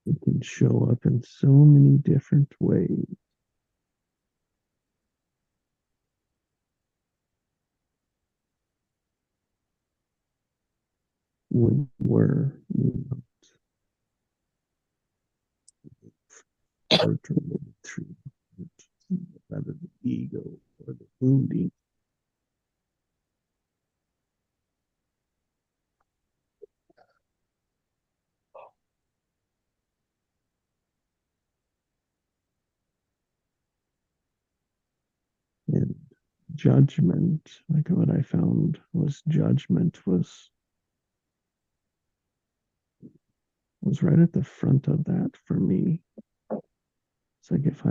It can show up in so many different ways when we're hurt or living through rather the ego or the wounding. And judgment, like what I found was judgment was right at the front of that for me. It's like if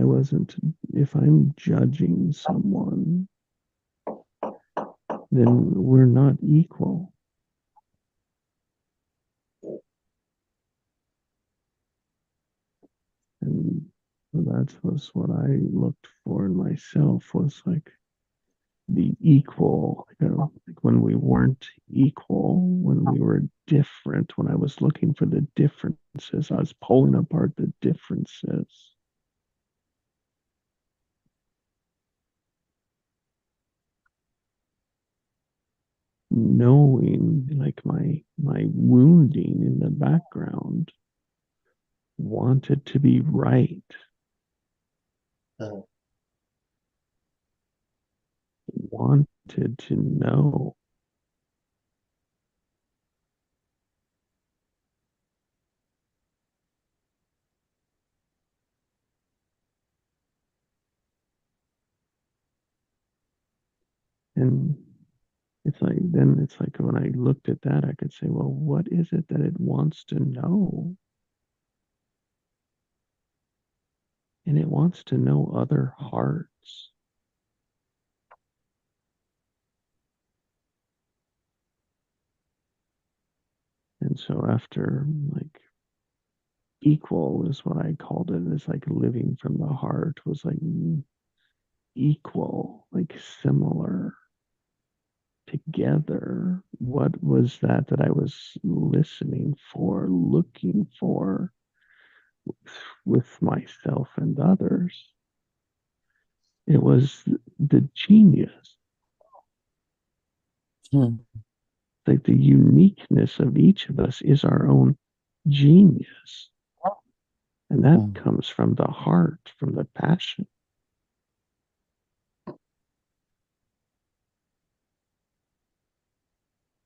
I'm judging someone, then we're not equal. And that was what I looked for in myself was like the equal, like when we weren't equal, when we were different, when I was looking for the differences, I was pulling apart the differences. Knowing like my wounding in the background wanted to be right, Uh, wanted to know. And it's like when I looked at that, I could say, well, what is it that it wants to know? And it wants to know other hearts. And so after like equal is what I called it, is like living from the heart was like equal, like similar together. What was that I was listening for, looking for with myself and others? It was the genius, hmm. like the uniqueness of each of us is our own genius. And that Hmm. comes from the heart, from the passion.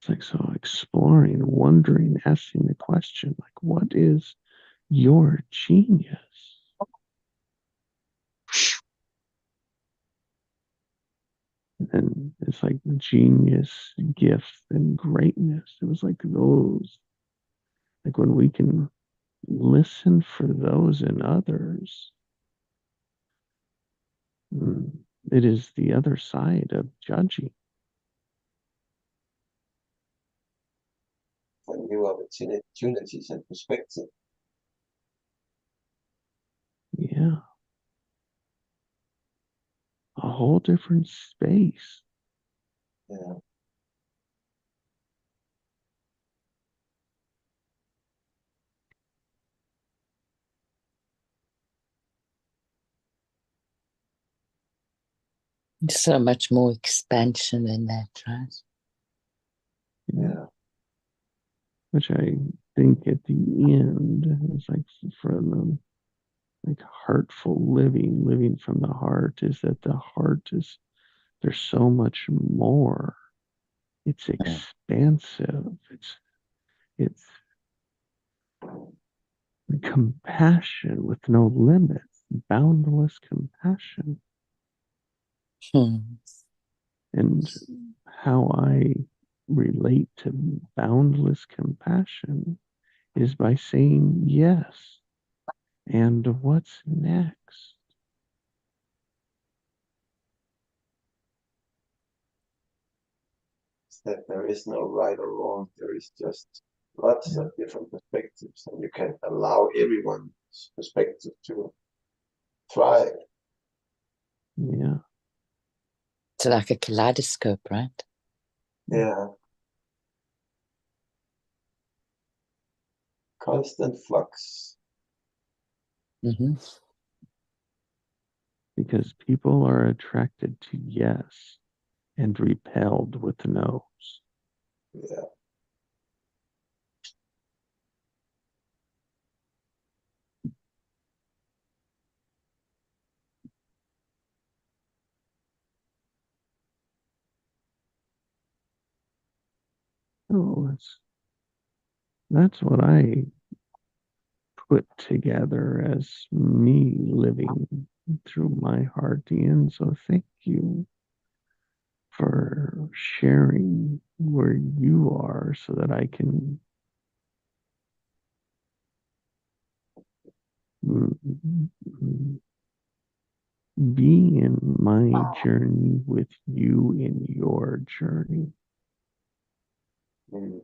It's like so exploring, wondering, asking the question, like, what is your genius? And it's like genius, gift, and greatness. It was like those, like when we can listen for those in others, mm, it is the other side of judging. For new opportunities and perspective. Yeah, a whole different space. Yeah. So much more expansion in that, right? Yeah. Yeah. Which I think at the end is like for the like heartful living, living from the heart, is that the heart is there's so much more. It's Mm. expansive. It's compassion with no limits, boundless compassion. Hmm. And how I relate to boundless compassion is by saying yes. And what's next? It's that there is no right or wrong. There is just lots Yeah. of different perspectives, and you can allow everyone's perspective to thrive. Yeah. It's like a kaleidoscope, right? Yeah. Constant flux. Hmm. because people are attracted to yes and repelled with no's. Yeah. Oh, that's what I put together as me living through my heart, Ian. So thank you for sharing where you are so that I can be in my journey with you in your journey. Definitely.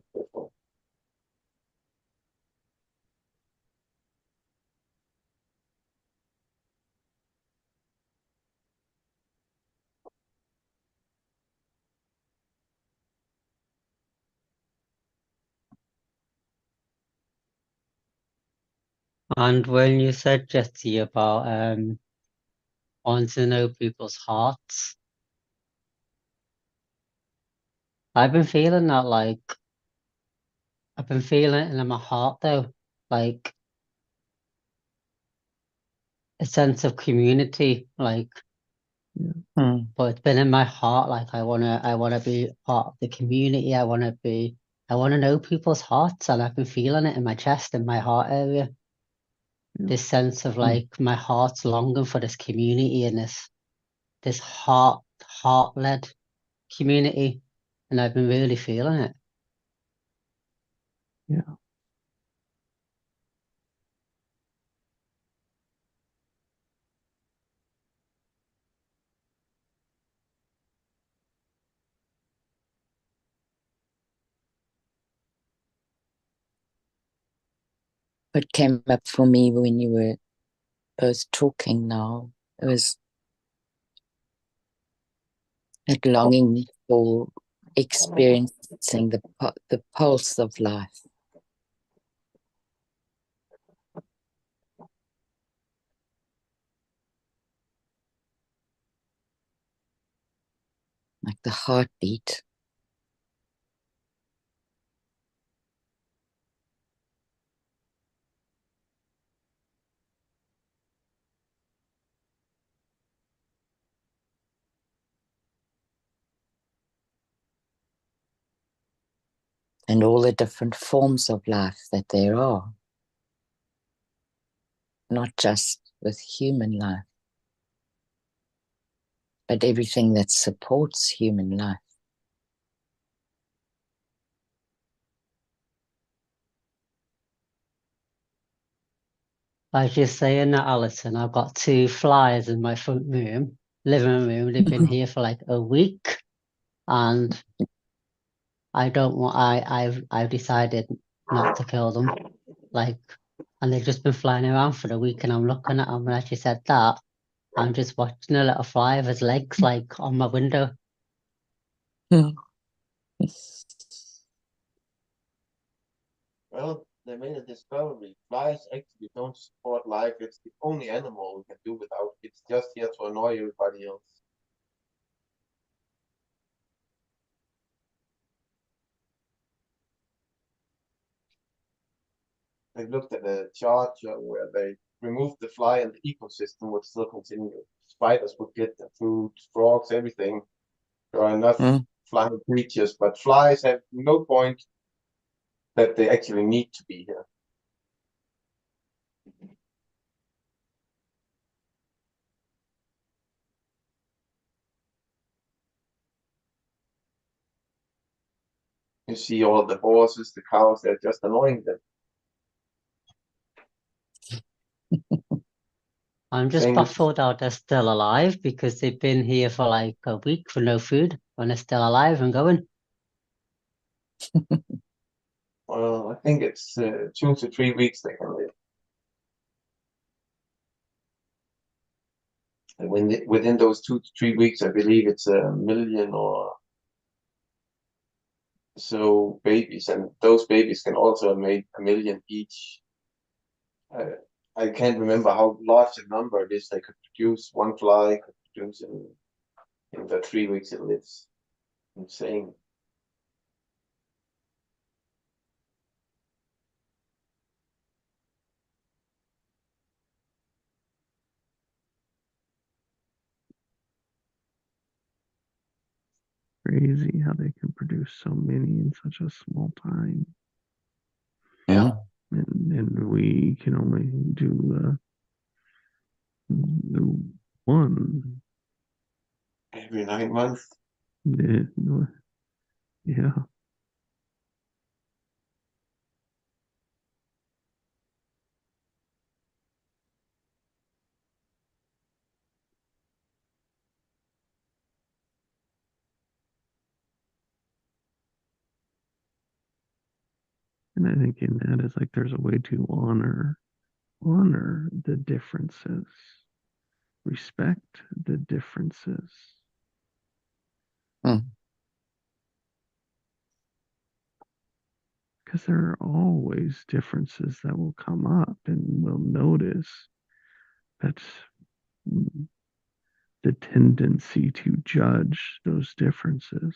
And when you said, Jetty, about wanting to know people's hearts, I've been feeling that, like, I've been feeling it in my heart though, like a sense of community, like, Mm. but it's been in my heart, like I wanna be part of the community. I wanna know people's hearts, and I've been feeling it in my chest, in my heart area. Yeah. This sense of like my heart's longing for this community and this heart-led community, and I've been really feeling it. Yeah. What came up for me when you were both talking now, it was that longing for experiencing the pulse of life. Like the heartbeat. And all the different forms of life that there are. Not just with human life, but everything that supports human life. As you're saying that, Alison, I've got two flies in my front room, living room. They've been here for like a week, and I don't want. I've decided not to kill them. Like, and they've just been flying around for a week, and I'm looking at them. And as you said that, I'm just watching a little fly with his legs like on my window. Well, they made a discovery. Flies actually don't support life. It's the only animal we can do without. It's just here to annoy everybody else. They looked at a chart where they removed the fly and the ecosystem would still continue. Spiders would get the food, frogs, everything. There are enough flying creatures, but flies have no point that they actually need to be here. You see all the horses, the cows, they're just annoying them. I'm just Same with, baffled how they're still alive because they've been here for like a week for no food, and they're still alive and going. well, I think it's 2 to 3 weeks they can live. And within those 2 to 3 weeks, I believe it's 1 million or so babies, and those babies can also make 1 million each. I can't remember how large a number it is they could produce. One fly could produce in the 3 weeks it lives. Insane. Crazy how they can produce so many in such a small time. Mm. And we can only do one. Every 9 months. Yeah. And I think in that is like there's a way to honor the differences, respect the differences. Mm. Because there are always differences that will come up, and we'll notice that the tendency to judge those differences.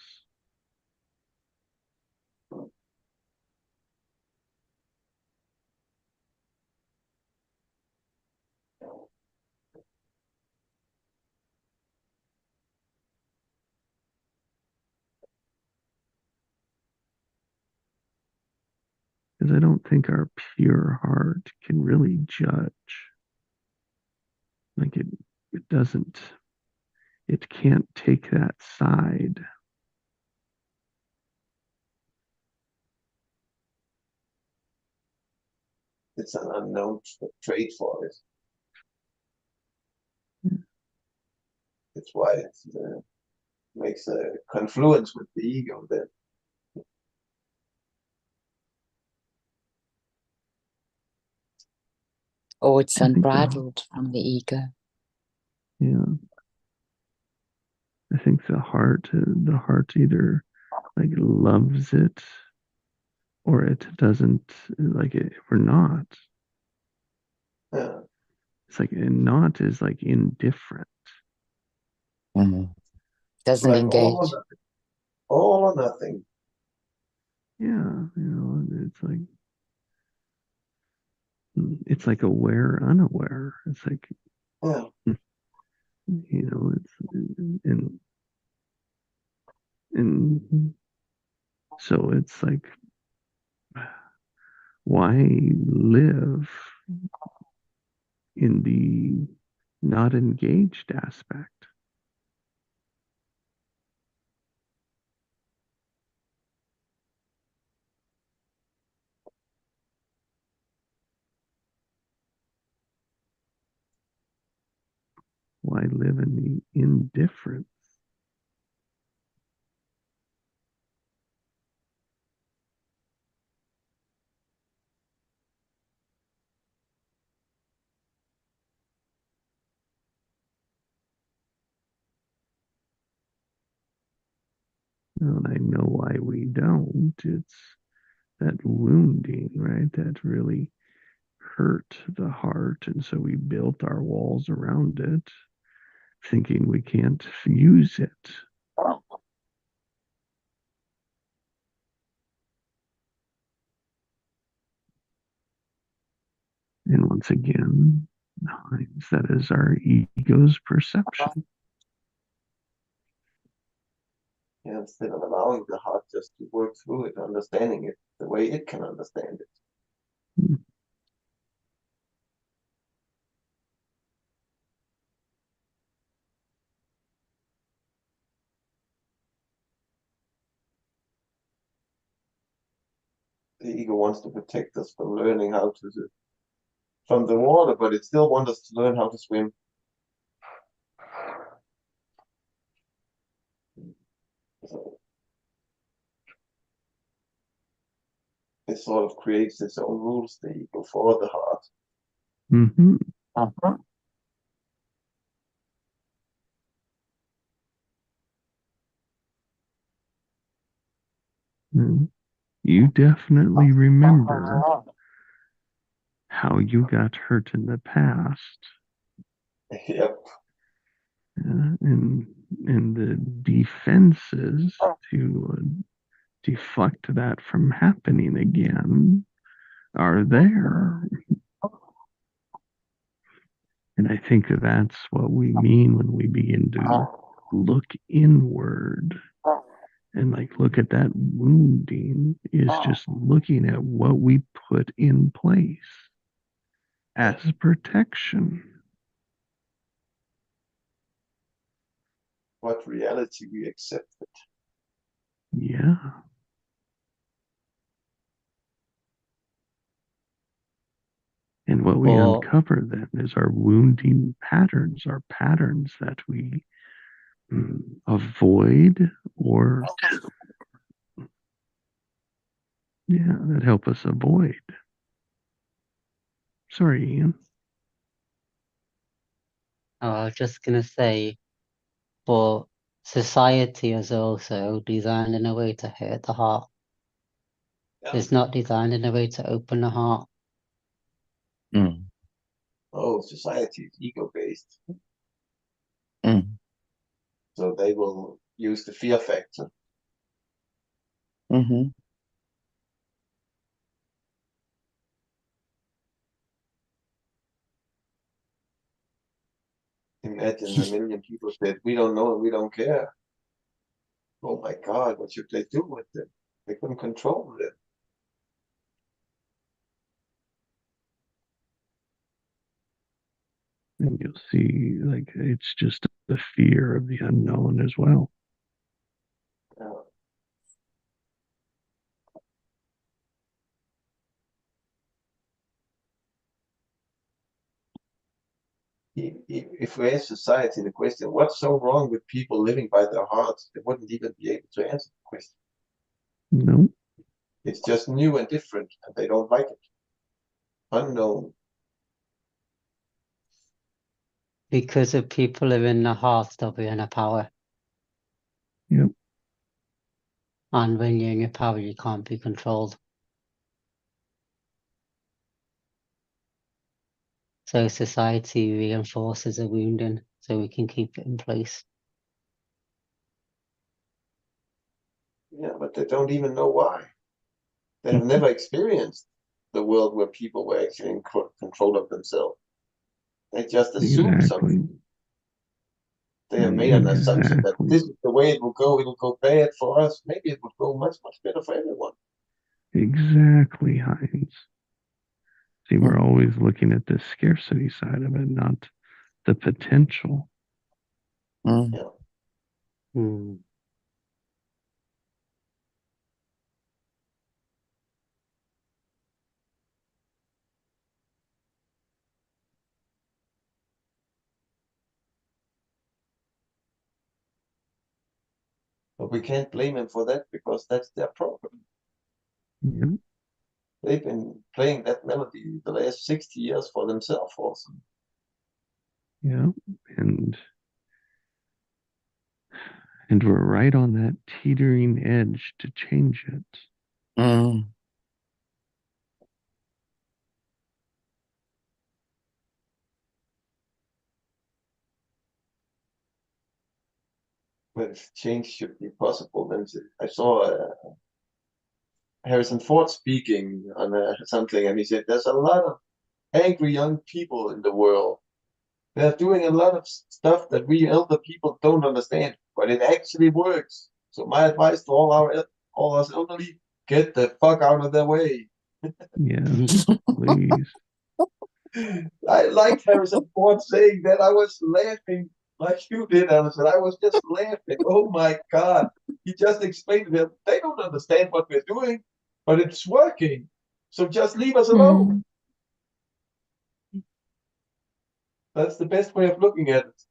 Because I don't think our pure heart can really judge. Like it doesn't, it can't take that side. It's an unknown trait for it. That's why it makes a confluence with the ego then. Or it's I think unbridled from the ego. Yeah. I think the heart either like loves it or it doesn't like it or not. Yeah. It's like and not is like indifferent. Mm. It's Doesn't like engage. all or nothing. Yeah, it's like aware, unaware. It's like Yeah. it's and so it's like why live in the not engaged aspect? Why live in the indifference? And I know why we don't. It's that wounding, right? That really hurt the heart. And so we built our walls around it, thinking we can't use it. And once again, Heinz, that is our ego's perception. Yeah, instead of allowing the heart just to work through it, understanding it the way it can understand it. Hmm. The ego wants to protect us from learning how to from the water, but it still wants us to learn how to swim. So it sort of creates its own rules, the ego, for the heart. Mm-hmm. Uh-huh. You definitely remember how you got hurt in the past, Yep. and the defenses to deflect that from happening again are there. And I think that's what we mean when we begin to look inward and like look at that wounding is just looking at what we put in place as protection. What reality we accepted. Yeah. And what we Or uncover then is our wounding patterns, our patterns that we avoid or, yeah, that help us avoid. Sorry, Ian. I was just gonna say, but society is also designed in a way to hurt the heart. Yeah. It's not designed in a way to open the heart. Oh, society is ego-based. Mm. So they will use the fear factor. Mm-hmm. Imagine a million people said, we don't know and we don't care. Oh my God, what should they do with them? They couldn't control it. And you'll see, like, it's just the fear of the unknown as well. If we ask society the question, what's so wrong with people living by their hearts? They wouldn't even be able to answer the question. No. It's just new and different, and they don't like it. Unknown. Because if people live in the heart, they'll be in a power. Yep. And when you're in your power, you can't be controlled. So society reinforces a wounding so we can keep it in place. Yeah, but they don't even know why. They have never experienced the world where people were actually in control of themselves. They just assume something. They have made an assumption that this is the way it will go. It'll go bad for us. Maybe it would go much, much better for everyone. Exactly, Heinz. See, we're always looking at the scarcity side of it, not the potential. Yeah. But we can't blame them for that because that's their problem. Yep. They've been playing that melody the last 60 years for themselves also. Yeah. And we're right on that teetering edge to change it. But if change should be possible, then I saw Harrison Ford speaking on something, and he said there's a lot of angry young people in the world. They're doing a lot of stuff that we elder people don't understand, but it actually works. So my advice to all us elderly, get the fuck out of their way. Yes, please. I liked Harrison Ford saying that. I was laughing like you did, Alison. I was just laughing. Oh my God. He just explained to them, they don't understand what we're doing, but it's working. So just leave us alone. That's the best way of looking at it.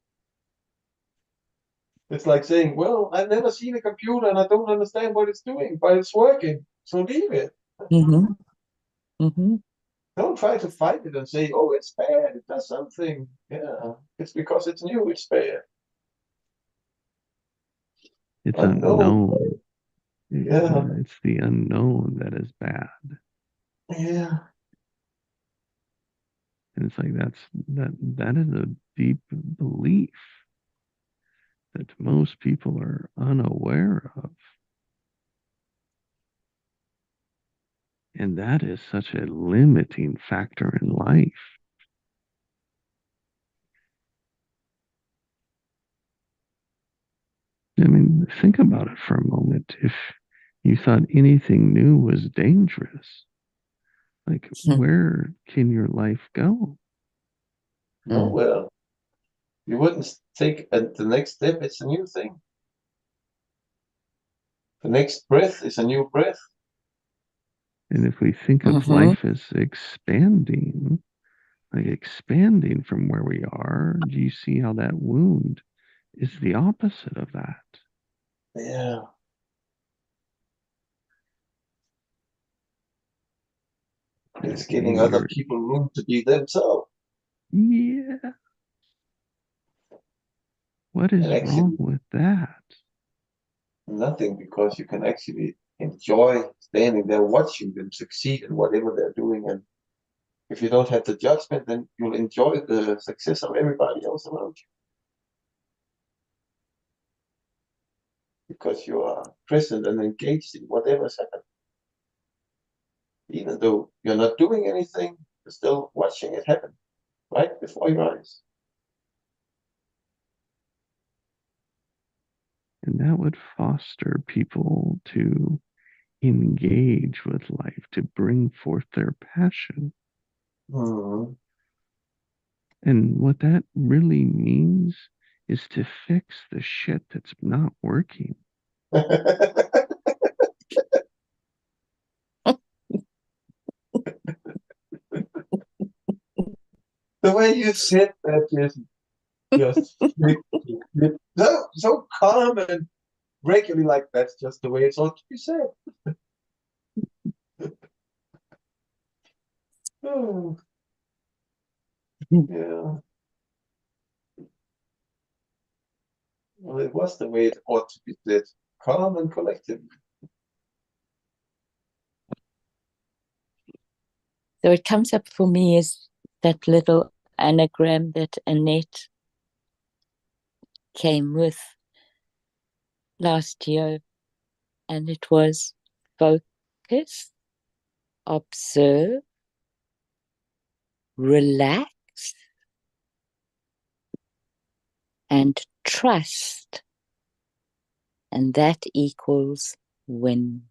It's like saying, well, I've never seen a computer and I don't understand what it's doing, but it's working. So leave it. Don't try to fight it and say, oh, it's bad. It does something. Yeah, it's because it's new. It's bad. It's Unknown. Yeah. It's the unknown that is bad. Yeah. And it's like that is a deep belief that most people are unaware of. And that is such a limiting factor in life. I mean, think about it for a moment. If you thought anything new was dangerous, like where can your life go? Nowhere. You wouldn't think at the next step it's a new thing. The next breath is a new breath. And if we think of life as expanding, like expanding from where we are, do you see how that wound is the opposite of that? Yeah. It's giving other people room to be themselves. Yeah. What is And wrong with that? Nothing, because you can actually enjoy standing there watching them succeed in whatever they're doing. And if you don't have the judgment, then you'll enjoy the success of everybody else around you. Because you are present and engaged in whatever's happening. Even though you're not doing anything, you're still watching it happen right before your eyes. And that would foster people to engage with life, to bring forth their passion. Mm-hmm. And what that really means is to fix the shit that's not working. The way you said that is just so calm and regularly, like that's just the way it's ought to be said. Oh. Yeah. Well, it was the way it ought to be said. Calm and collective. So it comes up for me as that little anagram that Annette came with last year, and it was focus, observe, relax, and trust. And that equals win.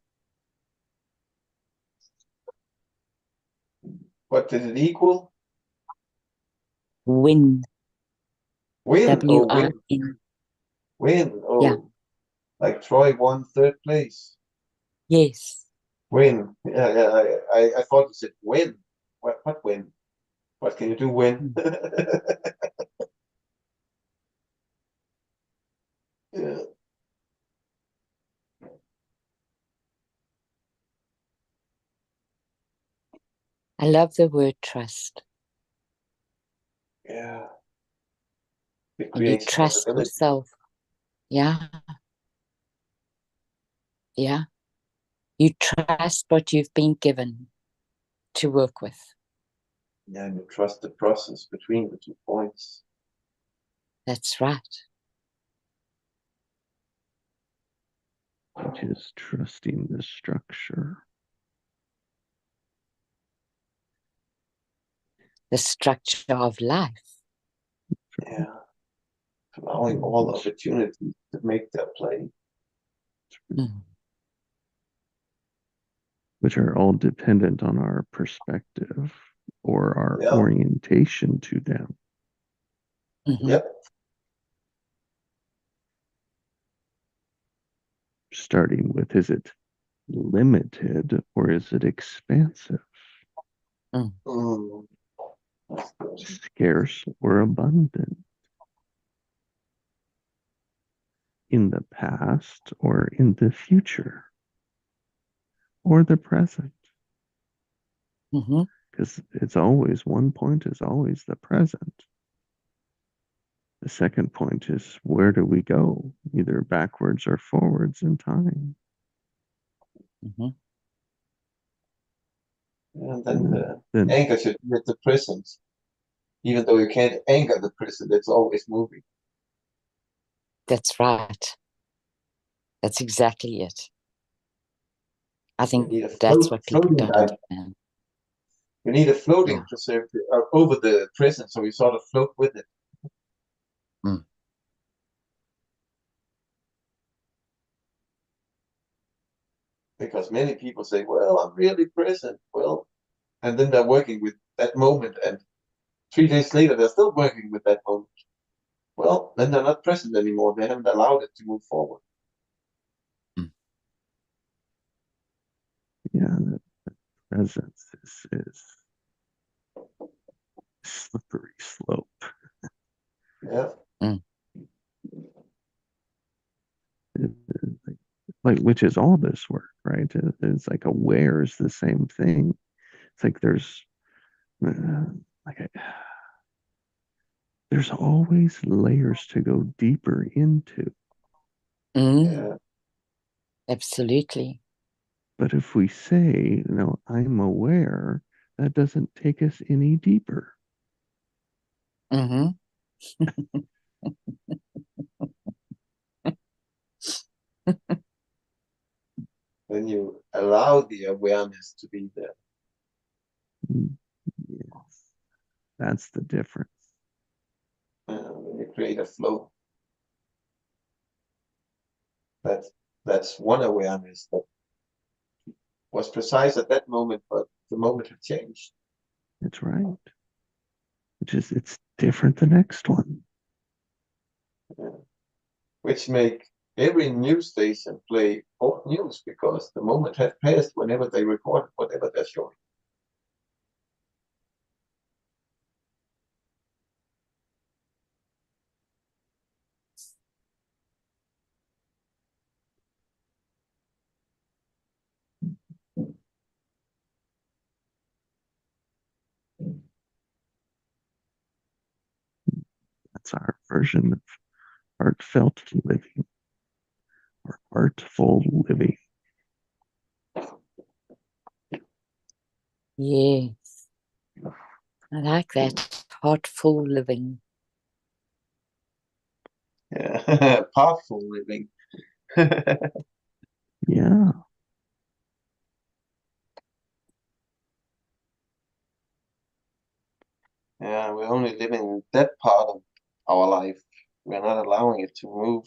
What did it equal? Win. Win. Oh, win. W-I-N. Win. Oh, Yeah. like Troy won third place. Yes. Win. Yeah. I thought you said win. What win? What can you do? Win. Yeah. I love the word trust. Yeah. It And you creates trust possibility. yourself. Yeah. Yeah. You trust what you've been given to work with. Yeah, and you trust the process between the 2 points. That's right. Which is trusting the structure. The structure of life. Yeah. Allowing all opportunities to make their play. Mm. Which are all dependent on our perspective or our Yeah. orientation to them. Mm-hmm. Yep. Starting with, is it limited or is it expansive? Mm. Scarce or abundant? In the past or in the future? Or the present? Mm-hmm. Because it's always, one point is always the present. The second point is, where do we go? Either backwards or forwards in time. Mm-hmm. And then the anchor should be at the present. Even though you can't anchor the prism, it's always moving. That's right. That's exactly it. I You think need a that's what people floating don't guide. understand. You need a floating Yeah. preservative over the prism, so you sort of float with it. Mm. Because many people say, well, I'm really present. Well, and then they're working with that moment, and 3 days later, they're still working with that moment. Well, then they're not present anymore. They haven't allowed it to move forward. Yeah, the presence is slippery slope. Yeah. Like, which is all this work, right? It's like aware is the same thing. It's like there's like there's always layers to go deeper into. Yeah. Absolutely. But if we say, I'm aware, that doesn't take us any deeper. Mm-hmm. When you allow the awareness to be there. Yes, that's the difference. When you create a flow. That's one awareness that was precise at that moment, but the moment had changed. It's right. It's different the next one. Yeah. Which make every news station play old news because the moment has passed whenever they record whatever they're showing. That's our version of heartfelt living or artful living. Yes. I like that. Heartful living. Yeah, powerful living. Yeah. Yeah, we're only living in that part of our life. We're not allowing it to move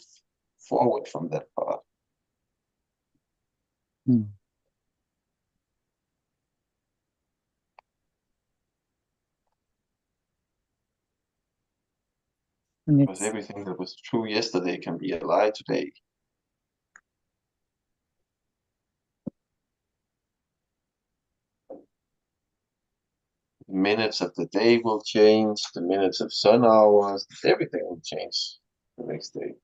forward from that part. Hmm. And Because it's everything that was true yesterday can be a lie today. The minutes of the day will change, the minutes of sun hours, everything will change the next day.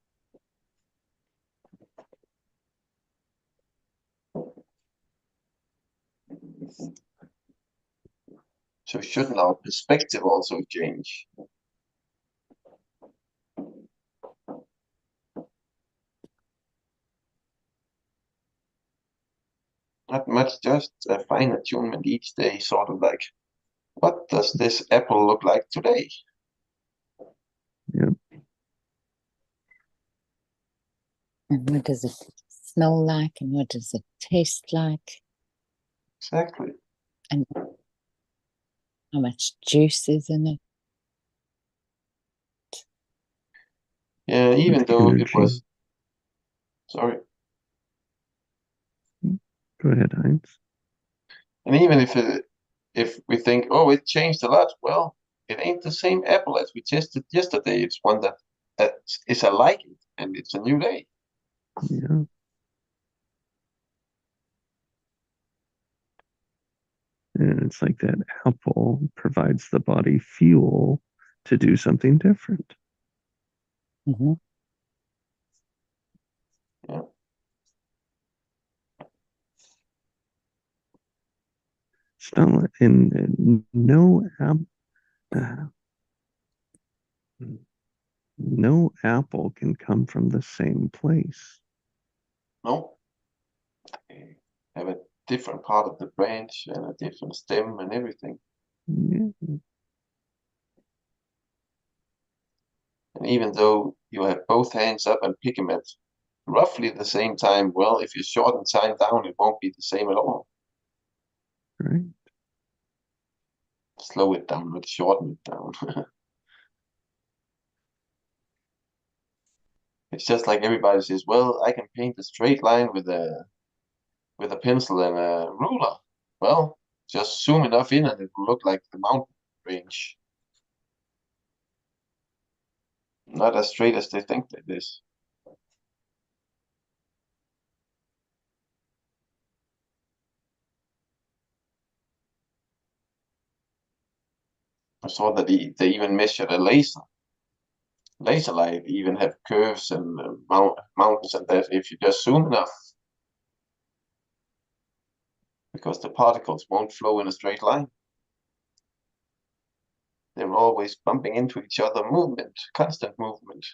So shouldn't our perspective also change? Not much, just a fine attunement each day, sort of like, what does this apple look like today? Yep. and what does it smell like and what does it taste like? Exactly. And how much juice is in it? Yeah, even though it energy. was, sorry, Go ahead, Heinz. and even if we think, oh, it changed a lot, well, it ain't the same apple as we tested yesterday. It's one that is alike it, and it's a new day. Yeah. And it's like that apple provides the body fuel to do something different. Mm-hmm. Yeah. It's not in no apple can come from the same place. No, they have a different part of the branch and a different stem and everything. Yeah. And even though you have both hands up and pick them at roughly the same time, well, if you shorten time down, it won't be the same at all. Right. Slow it down, not shorten it down. It's just like everybody says, well, I can paint a straight line with a pencil and a ruler. Well, just zoom enough in and it will look like the mountain range. Not as straight as they think it is. I saw that they even measured a laser. Laser light even have curves and mountains and that if you just zoom enough. Because the particles won't flow in a straight line. They're always bumping into each other, movement, constant movement.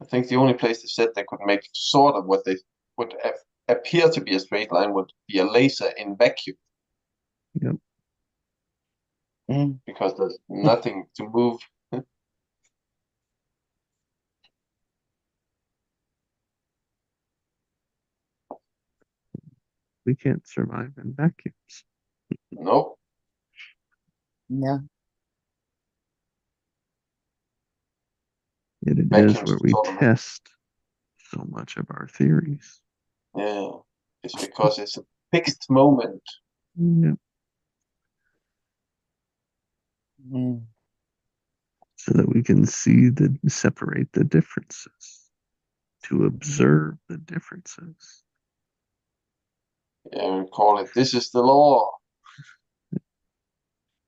I think the only place they said they could make sort of what they would appear to be a straight line would be a laser in vacuum. Yep. Because there's nothing to move. We can't survive in vacuums. Nope. No. Yet it is Vacuums where we sort of- test so much of our theories. Yeah, it's because it's a fixed moment. Yep. Mm. So that we can separate the differences, to observe the differences. Yeah, we call it, this is the law.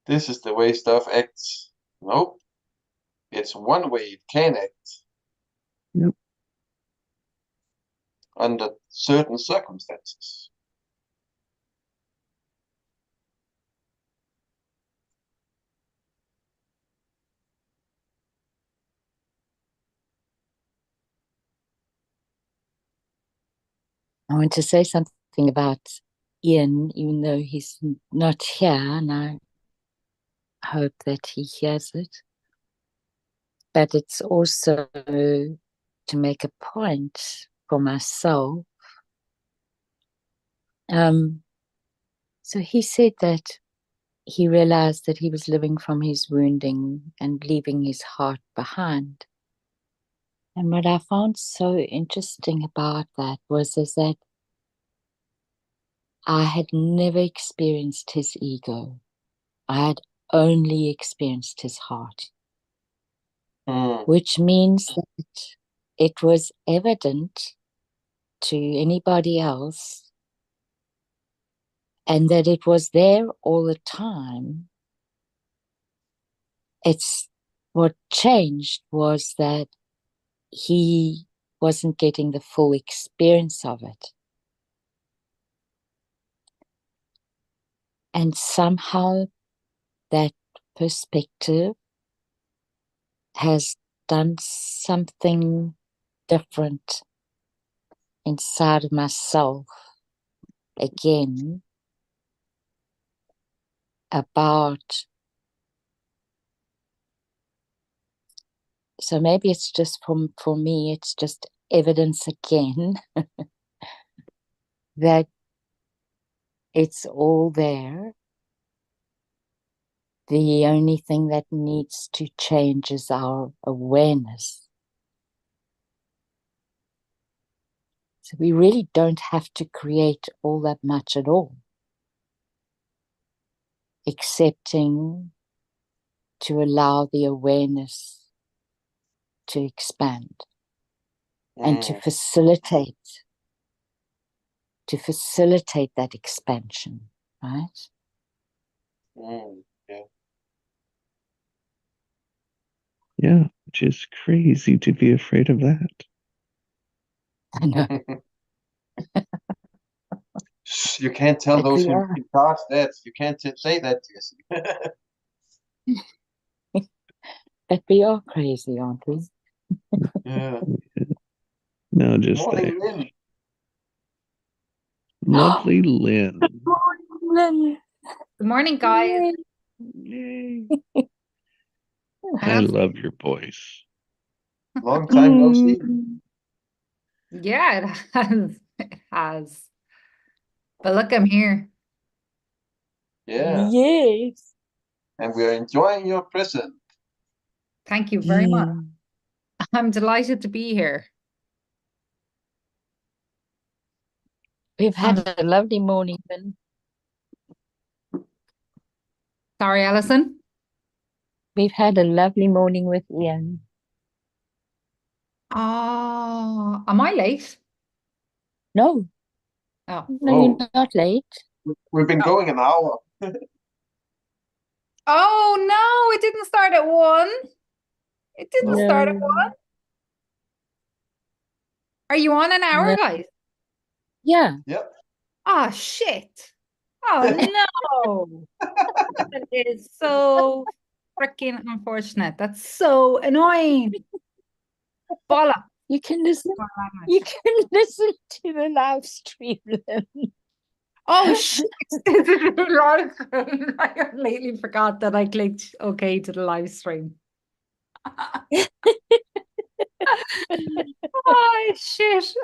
This is the way stuff acts. Nope. It's one way it can act. Yep. Under certain circumstances. I want to say something about Ian, even though he's not here, and I hope that he hears it. But it's also to make a point for myself. So he said that he realized that he was living from his wounding and leaving his heart behind. And what I found so interesting about that is that I had never experienced his ego. I had only experienced his heart. Which means that it was evident to anybody else and that it was there all the time. It's what changed was that he wasn't getting the full experience of it. And somehow that perspective has done something different inside of myself again about, so maybe it's just for me, it's just evidence again that it's all there. The only thing that needs to change is our awareness. So we really don't have to create all that much at all. Accepting to allow the awareness to expand and to facilitate that expansion, right? Yeah. Yeah, which is crazy to be afraid of that. I know. You can't tell But those we who are. in charge that. You can't say that, Jesse. But we are crazy, aren't we? Yeah. No, just Morning, Lynn. lovely Lynn. Good morning, guys. Yay. I love your voice. Long time no see. Yeah, it has. It has. But look, I'm here. Yeah, Yes. and we're enjoying your present. Thank you very much. Mm. I'm delighted to be here. We've had a lovely morning, Lynn. Sorry, Alison. We've had a lovely morning with Ian. Oh, am I late? No, Oh. no, Oh. you're not late. We've been going an hour. Oh no, it didn't start at 1. It didn't start at No. 1. Are you on an hour, No. guys? Yeah. Yep. Oh shit. Oh no. That is so freaking unfortunate. That's so annoying. Bollocks. You can listen. My language. You can listen to the live stream, Lynn. Oh shit. This is a live stream. I completely forgot that I clicked OK to the live stream. Oh shit.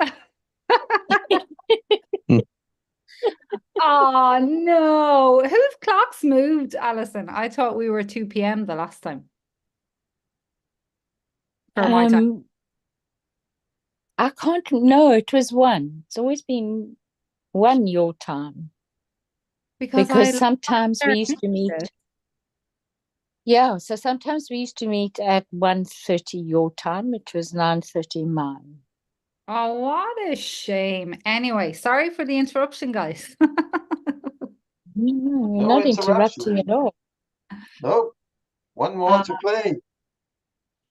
Oh no. Whose clocks moved, Alison? I thought we were 2 p.m. the last time. For my time. I can't know. It was 1. It's always been 1 your time. Because sometimes we used to meet. Yeah, so sometimes we used to meet at 1:30 your time, which was 9:30 mine. Oh, what a shame. Anyway, sorry for the interruption, guys. You're No not interruption. interrupting at all. No. One more to play.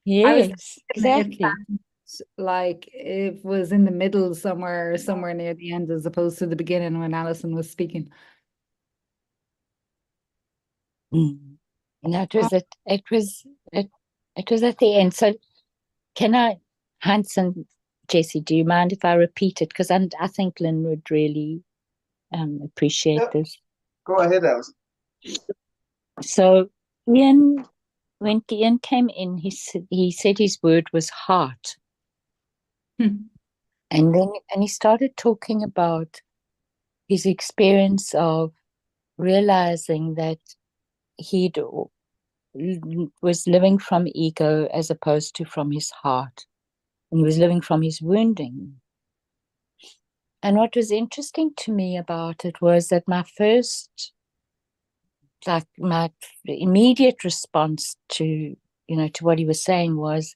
Yes, It exactly. sounds like it was in the middle somewhere near the end, as opposed to the beginning when Alison was speaking. No, it was at the end. So can I, Hans and Jessie, do you mind if I repeat it? Because I think Lynn would really appreciate Yep. this. Go ahead, Alison. So when Ian came in, he said his word was heart. Hmm. And then he started talking about his experience of realizing that he was living from ego as opposed to from his heart. And he was living from his wounding. And what was interesting to me about it was that my immediate response to what he was saying was,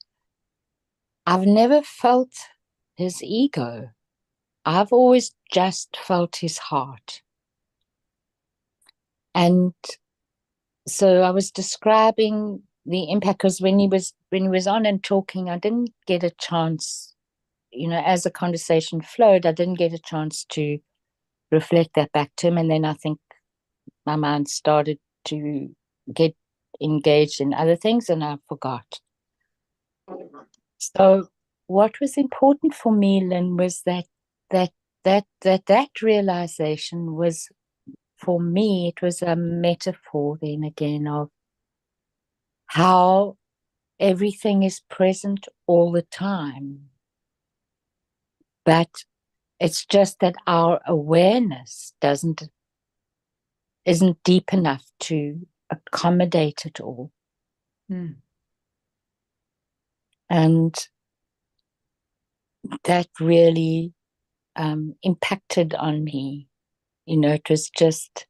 I've never felt his ego. I've always just felt his heart. And so I was describing the impact, because when he was on and talking, I didn't get a chance, as the conversation flowed, I didn't get a chance to reflect that back to him. And then I think my mind started to get engaged in other things and I forgot. So what was important for me, Lynn, was that realization was, for me, it was a metaphor then again of how everything is present all the time. But it's just that our awareness isn't deep enough to accommodate it all. Hmm. And that really impacted on me. It was just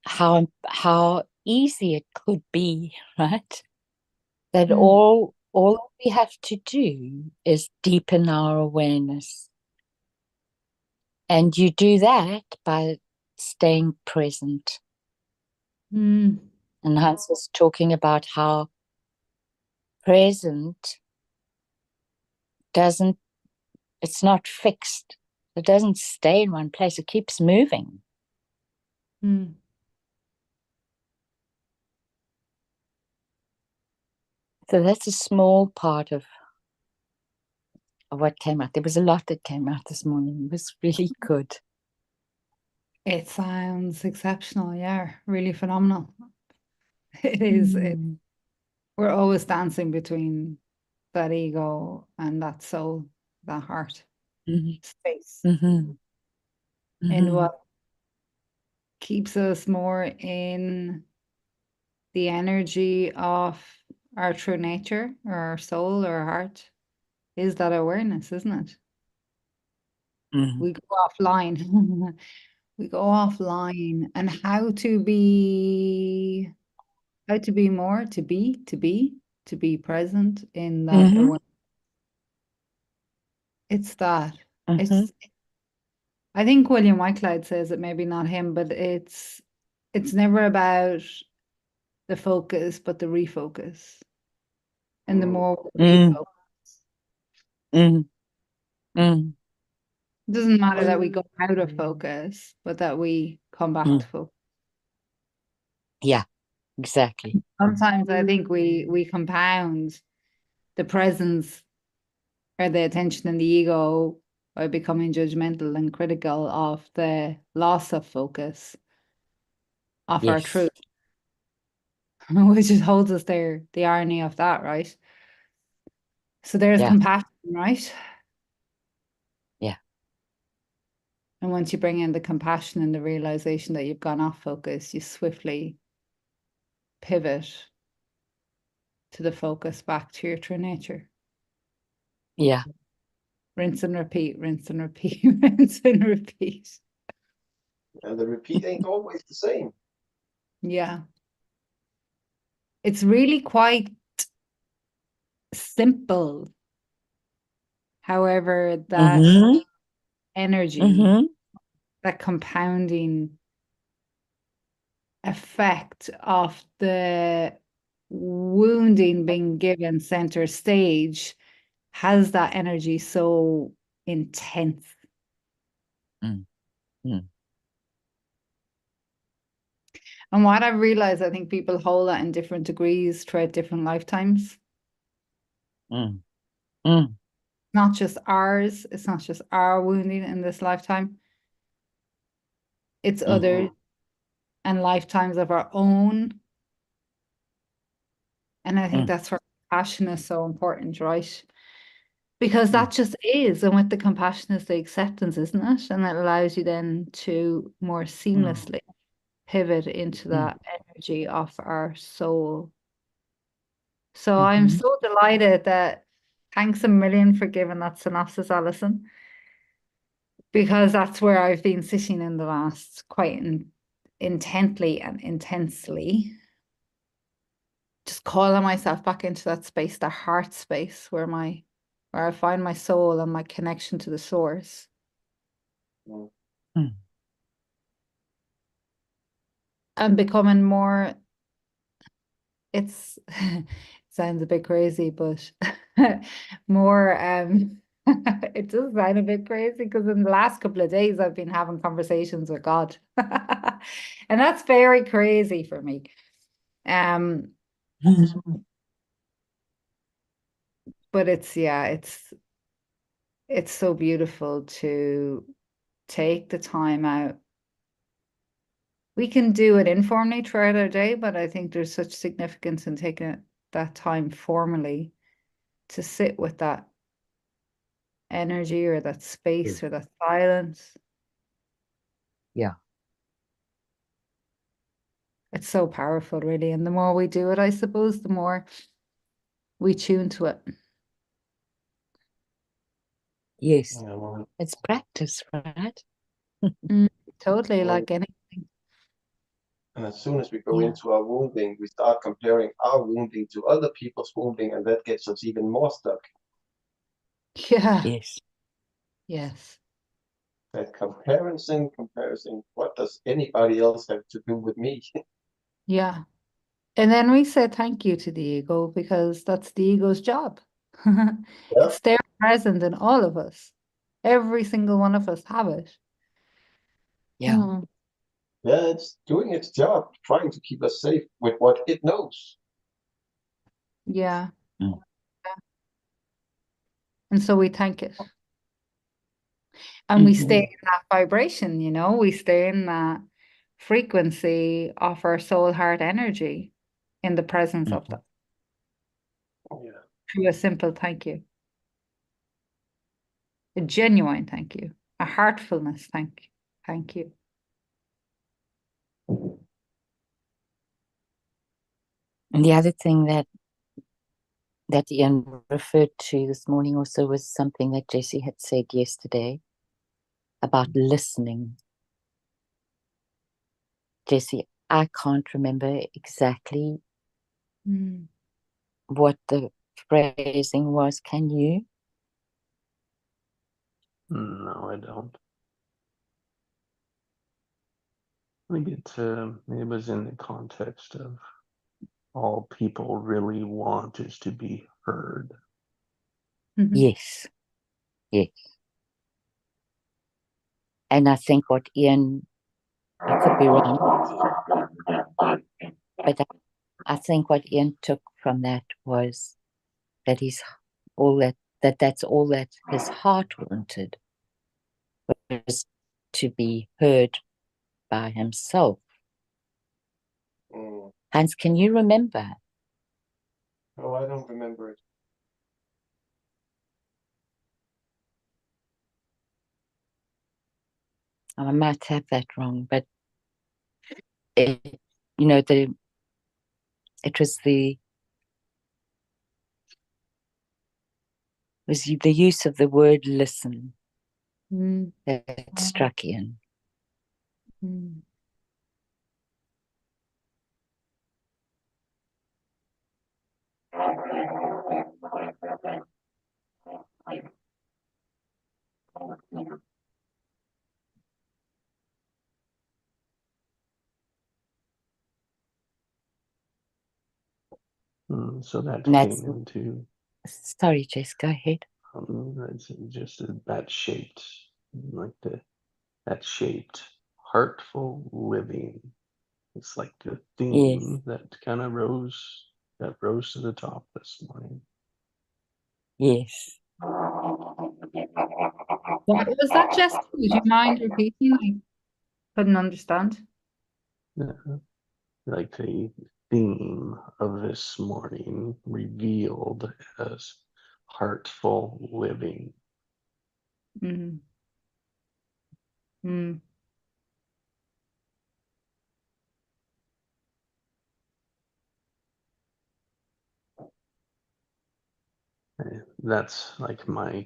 how easy it could be, right? That all we have to do is deepen our awareness. And you do that by staying present. And Hans was talking about how present it's not fixed. It doesn't stay in one place. It keeps moving. So that's a small part of what came out. There was a lot that came out this morning. It was really good. It sounds exceptional. Yeah, really phenomenal. It is, Mm. we're always dancing between that ego and that soul, that heart Mhm. space. Mhm. And Mhm. what keeps us more in the energy of our true nature or our soul or our heart is that awareness, isn't it? Mhm. We go offline. We go offline, and how to be more, to be present in that Mhm. awareness. It's that. Mhm. It's, I think William Whitecloud says it, maybe not him, but it's never about the focus, but the refocus. And the more we Mm. refocus, Mm. Mm. it doesn't matter that we Well, go out of focus, but that we come back Mm. to focus. Yeah, exactly. Sometimes I think we compound the presence or the attention and the ego by becoming judgmental and critical of the loss of focus of our Yes. truth, which just holds us there, the irony of that, right? So there's Yeah. compassion, right? Yeah. And once you bring in the compassion and the realization that you've gone off focus, you swiftly pivot to the focus back to your true nature. Yeah. Rinse and repeat, rinse and repeat, rinse and repeat. and the repeat ain't always the same. Yeah. It's really quite simple. However, that Mhm. energy, Mhm. that compounding effect of the wounding being given center stage has that energy so intense. Mm. Mm. And what I've realized, I think people hold that in different degrees throughout different lifetimes. Mm. Mm. Not just ours, it's not just our wounding in this lifetime, it's Mm. others and lifetimes of our own. And I think Mm. that's where compassion is so important, right? Because Mm. that just is. And with the compassion is the acceptance, isn't it? And that allows you then to more seamlessly pivot into Mm. that energy of our soul. So I'm Mhm. so delighted that, thanks a million for giving that synopsis, Alison, because that's where I've been sitting in the last quite intently and intensely, just calling myself back into that space, the heart space where I find my soul and my connection to the source. Mm. Mm. And becoming more, it's it sounds a bit crazy, but more it does sound a bit crazy because in the last couple of days I've been having conversations with God. And that's very crazy for me. But it's so beautiful to take the time out. We can do it informally throughout our day, but I think there's such significance in taking that time formally to sit with that energy or that space or that silence. Yeah. It's so powerful, really. And the more we do it, I suppose, the more we tune to it. Yes. Yeah, well, It's practice, right? Totally, well, like anything. and as soon as we go Yeah. into our wounding, we start comparing our wounding to other people's wounding, and that gets us even more stuck. Yeah. Yes. Yes. That comparison, what does anybody else have to do with me? Yeah. And then we say thank you to the ego because that's the ego's job. Yeah, It's there present in all of us. Every single one of us have it. Yeah. Mm, yeah, it's doing its job, trying to keep us safe with what it knows. yeah. Mm. And so we thank it. And we stay Mhm. in that vibration, we stay in that frequency of our soul heart energy. in the presence of them. Yeah. Through a simple thank you. A genuine thank you. A heartfulness thank you. And the other thing that Ian referred to this morning also was something that Jessie had said yesterday about listening. Jessie, I can't remember exactly what the phrasing was. Can you? No, I don't. I think it was in the context of all people really want is to be heard. Yes. Yes. And I think what Ian, I could be wrong, but I think what Ian took from that was that that's all that his heart wanted, was to be heard by himself. Hans, can you remember? Oh, I don't remember it. I might have that wrong, but it, you know, it was the use of the word listen that struck Ian. So that And that's, came into sorry, Jess, go ahead. it's just that shaped, like that shaped heartful living. It's like the theme that kind of rose to the top this morning. Yes. What was that, Jess? Would you mind repeating? I couldn't understand. Like the theme of this morning revealed as heartful living. Mm. Mm. That's like my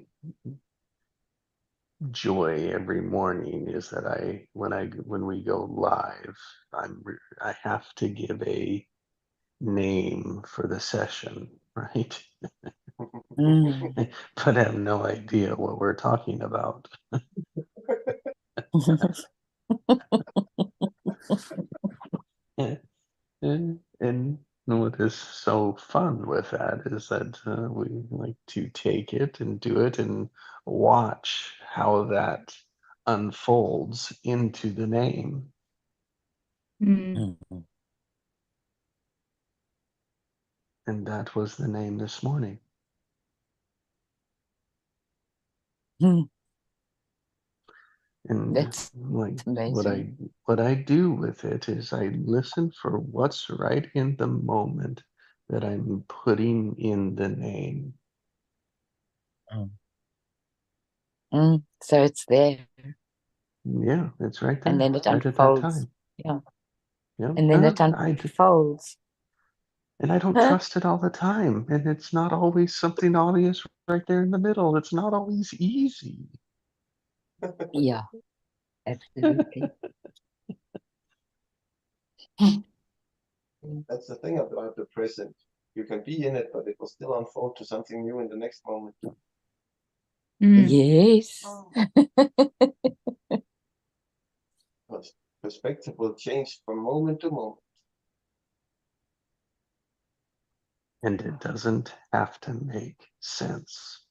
joy every morning, is that when we go live, I have to give a name for the session, right? But I have no idea what we're talking about. And what is so fun with that is that we like to take it and do it and watch how that unfolds into the name. Mm. And that was the name this morning. And That's like amazing. what I do with it is I listen for what's right in the moment that I'm putting in the name. So it's there. Yeah, it's right there. And then it right at that unfolds. time. Yeah. Yeah. And then it unfolds. And I don't trust it all the time. And it's not always something obvious right there in the middle. It's not always easy. Yeah, absolutely. That's the thing about the present. You can be in it, but it will still unfold to something new in the next moment. Yes. But perspective will change from moment to moment. And it doesn't have to make sense.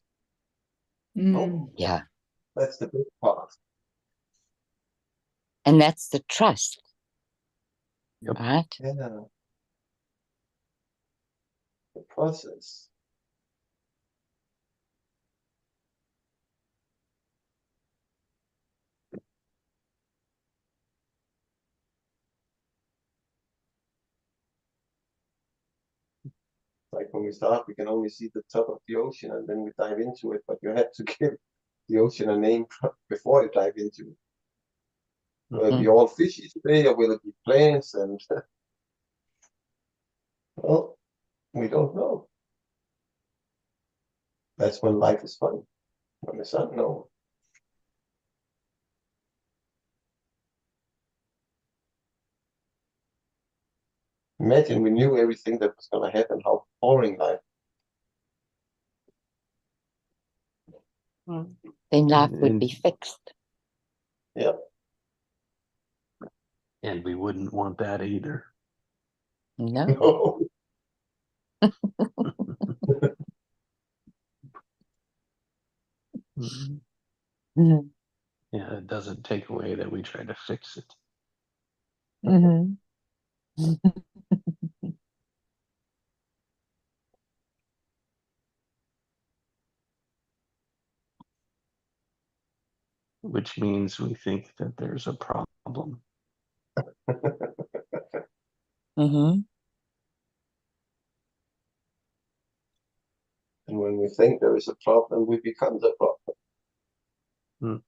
Oh, Yeah. that's the big part. And that's the trust. Yep. Right? Yeah. The process. we start, we can only see the top of the ocean, and then we dive into it. But you had to give the ocean a name before you dive into it. Will it be all fishy today, or will it be plants? And well, we don't know. That's when life is fun, when it's unknown. Imagine we knew everything that was going to happen, how boring life. Then life would be fixed. Yep. And we wouldn't want that either. No. No. Mhm. Yeah, it doesn't take away that we try to fix it. Mhm. Which means we think that there's a problem. Mhm. And when we think there is a problem, we become the problem.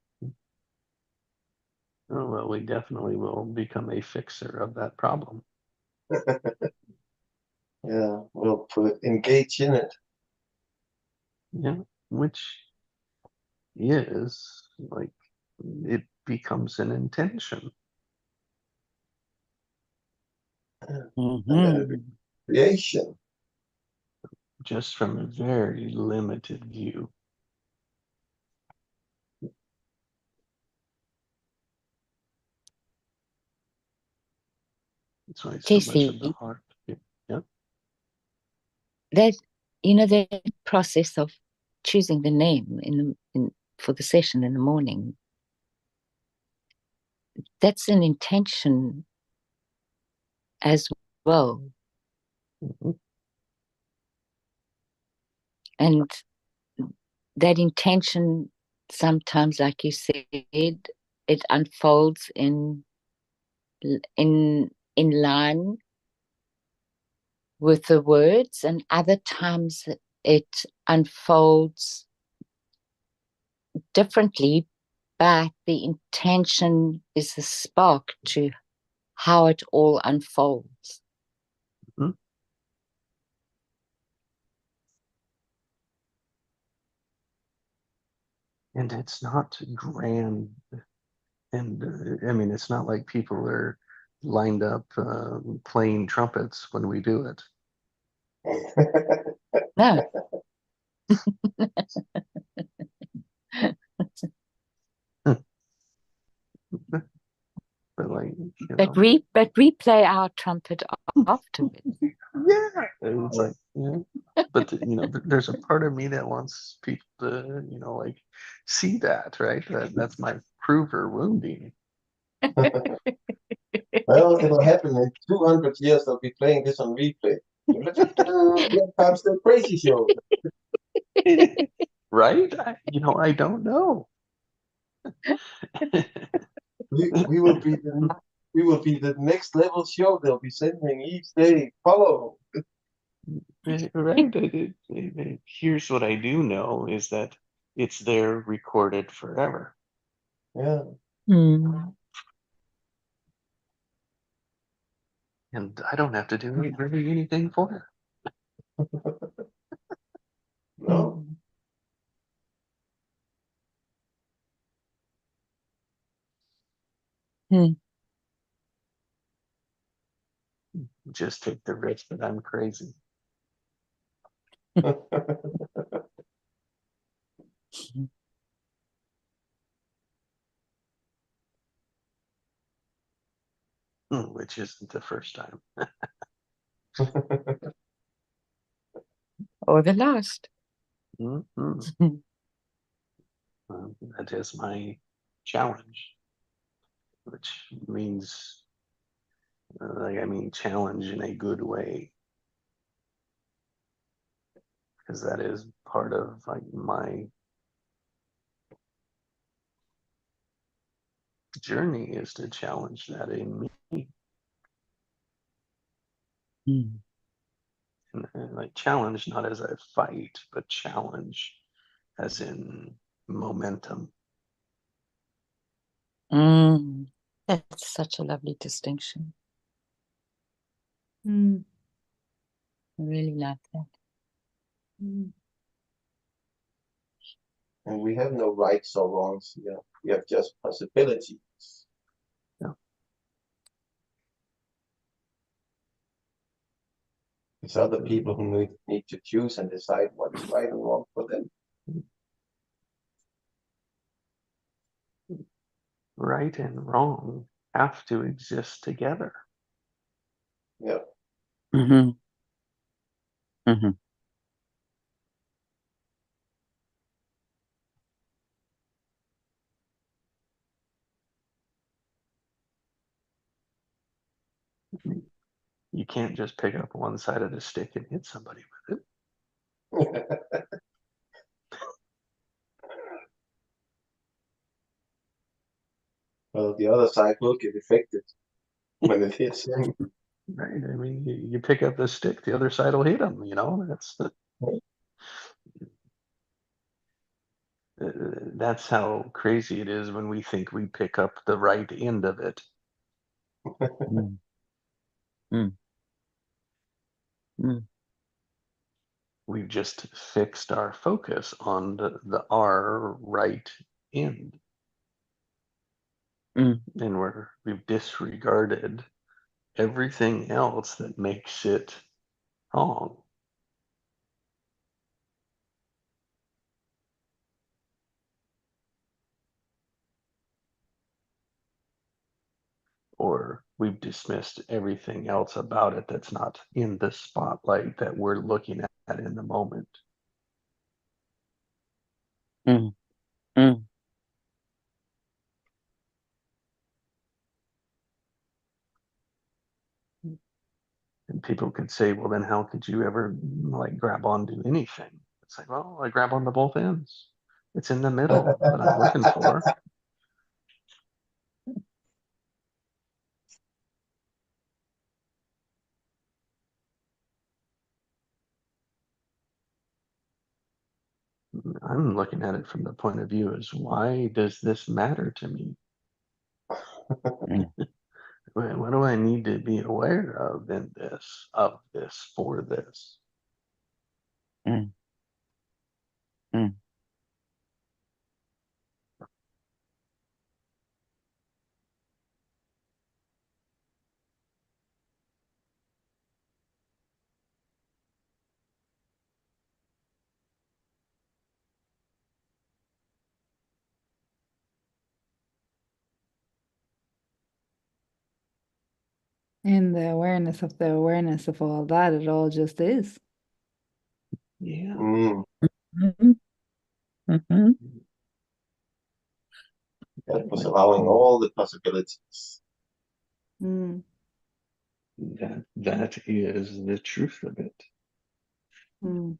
Oh, well, we definitely will become a fixer of that problem. Yeah, we'll engage in it. Yeah, which is like it becomes an intention. And then it becomes creation. Just from a very limited view. That's why so much of the Jesse, heart. Yeah. that that process of choosing the name for the session in the morning, that's an intention as well. Mhm. And that intention sometimes, like you said, it unfolds in line with the words, and other times it unfolds differently, but the intention is the spark to how it all unfolds. Mhm. And it's not grand. And I mean, it's not like people are lined up playing trumpets when we do it. No. But like, but we play our trumpet afterwards. Yeah, it's like, but there's a part of me that wants people to, like see that, right? That's my prover wounding. Well, it'll happen in 200 years. They'll be playing this on replay. Here comes the crazy show. Right? I don't know. We will be the next level show. They'll be sending each day. Follow. Right. Here's what I do know is that it's there recorded forever. Yeah. And I don't have to do really anything for it. No. Just take the risk that I'm crazy. Which isn't the first time. Or the last. That is my challenge, which means, challenge in a good way. Because that is part of my journey, is to challenge that in me. And like challenge, not as a fight, but challenge as in momentum. That's such a lovely distinction. Mm. I really like that. Mm. And we have no rights or wrongs here. We have just possibilities. Yeah. It's other people who need to choose and decide what is right and wrong for them. Right and wrong have to exist together. Yeah. Mm-hmm. Mm-hmm. You can't just pick up one side of the stick and hit somebody with it. Well, the other side will get affected when it hits him. Right? I mean, you pick up the stick, the other side will hit them. That's how crazy it is when we think we pick up the right end of it. Mm. Mm. Mm. We've just fixed our focus on our right end. Mm. And we've disregarded everything else that makes it wrong. Or we've dismissed everything else about it that's not in the spotlight that we're looking at in the moment. Mm. Mm. And people could say, well, then how could you ever like grab onto anything? It's like, well, I grab onto both ends. It's in the middle that I'm looking for. I'm looking at it from the point of view as why does this matter to me? Mm. What do I need to be aware of in this, for this? Mm. Mm. In the awareness of all that, it all just is. Yeah. Mm, Mm-hmm. Mm-hmm. that was allowing all the possibilities. Mm. That is the truth of it. Mm.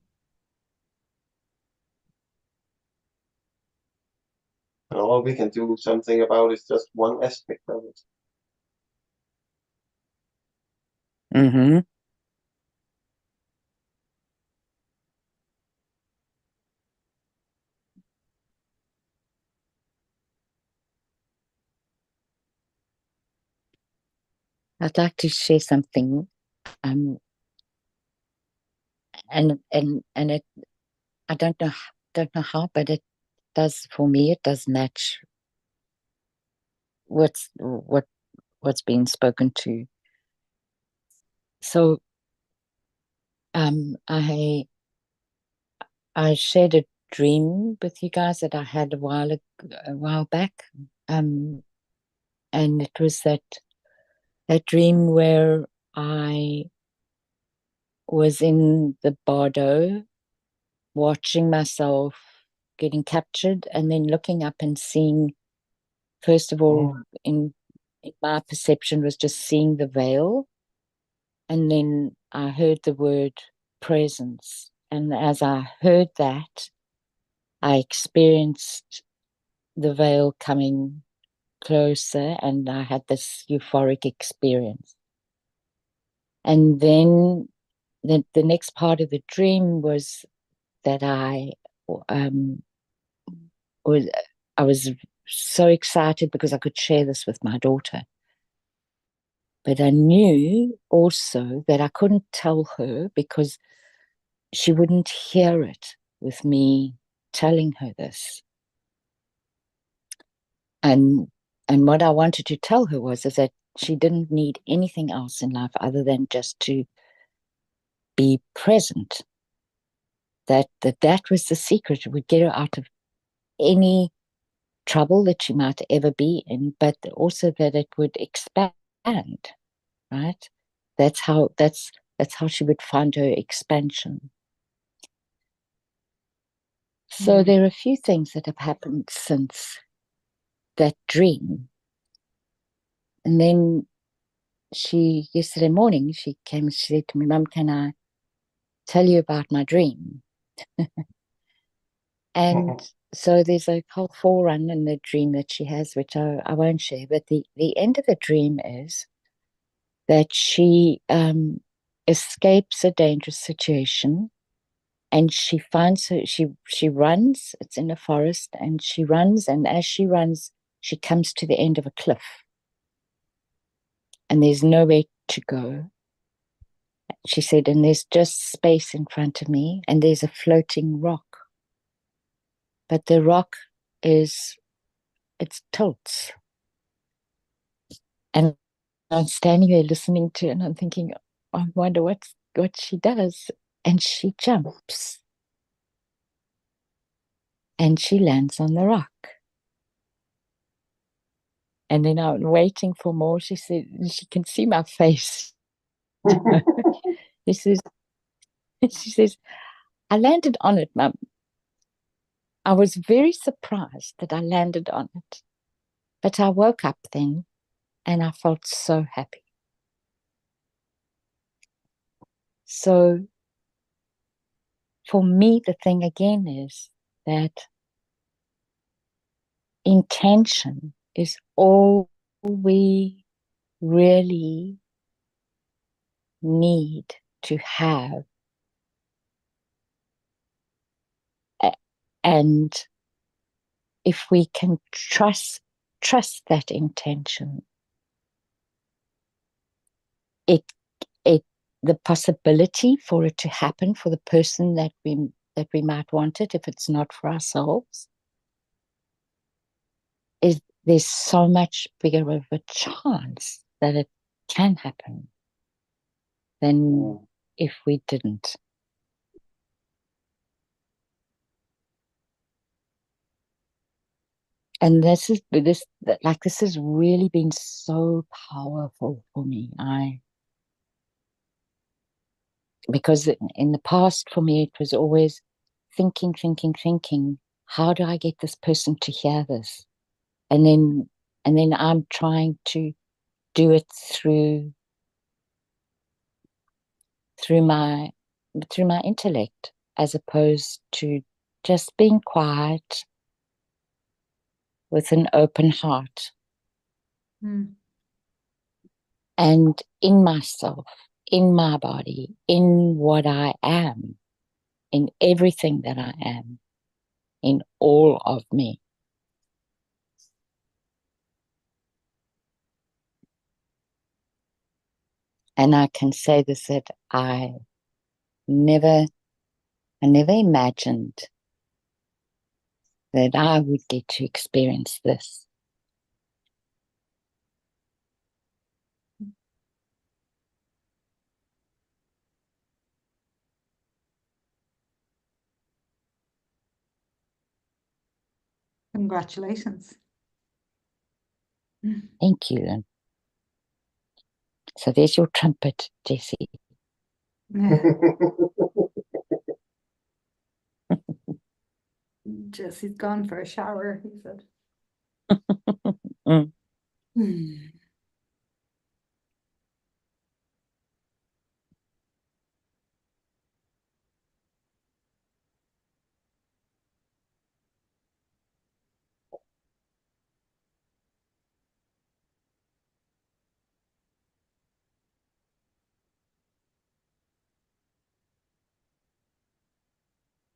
And all we can do something about is just one aspect of it. Mm-hmm. I'd like to share something, and it, I don't know how, but it does for me. It does match what's been spoken to. So, I shared a dream with you guys that I had a while back, and it was that dream where I was in the Bardo, watching myself getting captured, and then looking up and seeing, first of all, in my perception, was just seeing the veil, and then I heard the word presence, and as I heard that, I experienced the veil coming closer, and I had this euphoric experience. And then the next part of the dream was that I was so excited because I could share this with my daughter. But I knew also that I couldn't tell her because she wouldn't hear it with me telling her this. And what I wanted to tell her was is that she didn't need anything else in life other than just to be present. That was the secret. It would get her out of any trouble that she might ever be in, but also that it would expand, right? That's how she would find her expansion. So there are a few things that have happened since that dream. And then yesterday morning, she came and she said to me, Mum, can I tell you about my dream? And so there's a whole forerun in the dream that she has, which I won't share. But the end of the dream is that she escapes a dangerous situation, and she finds her. She runs. It's in a forest, and she runs. And as she runs, she comes to the end of a cliff, and there's nowhere to go. She said, and there's just space in front of me, and there's a floating rock. But the rock it tilts. And I'm standing there listening to it, and I'm thinking, I wonder what she does. And she jumps. And she lands on the rock. And then I'm waiting for more. She said, she can see my face. She says, I landed on it, Mum. I was very surprised that I landed on it. But I woke up then and I felt so happy. So for me, the thing again is that intention is all we really need to have. And if we can trust that intention, the possibility for it to happen for the person that we might want it, if it's not for ourselves, is there's so much bigger of a chance that it can happen than if we didn't. And this has really been so powerful for me. Because in the past for me, it was always thinking, how do I get this person to hear this? And then I'm trying to do it through my intellect, as opposed to just being quiet with an open heart. And in myself, in my body, in what I am, in everything that I am, in all of me. And I can say this, that I never imagined that I would get to experience this. Congratulations. Thank you. So there's your trumpet, Jessie. Jessie's gone for a shower, he said.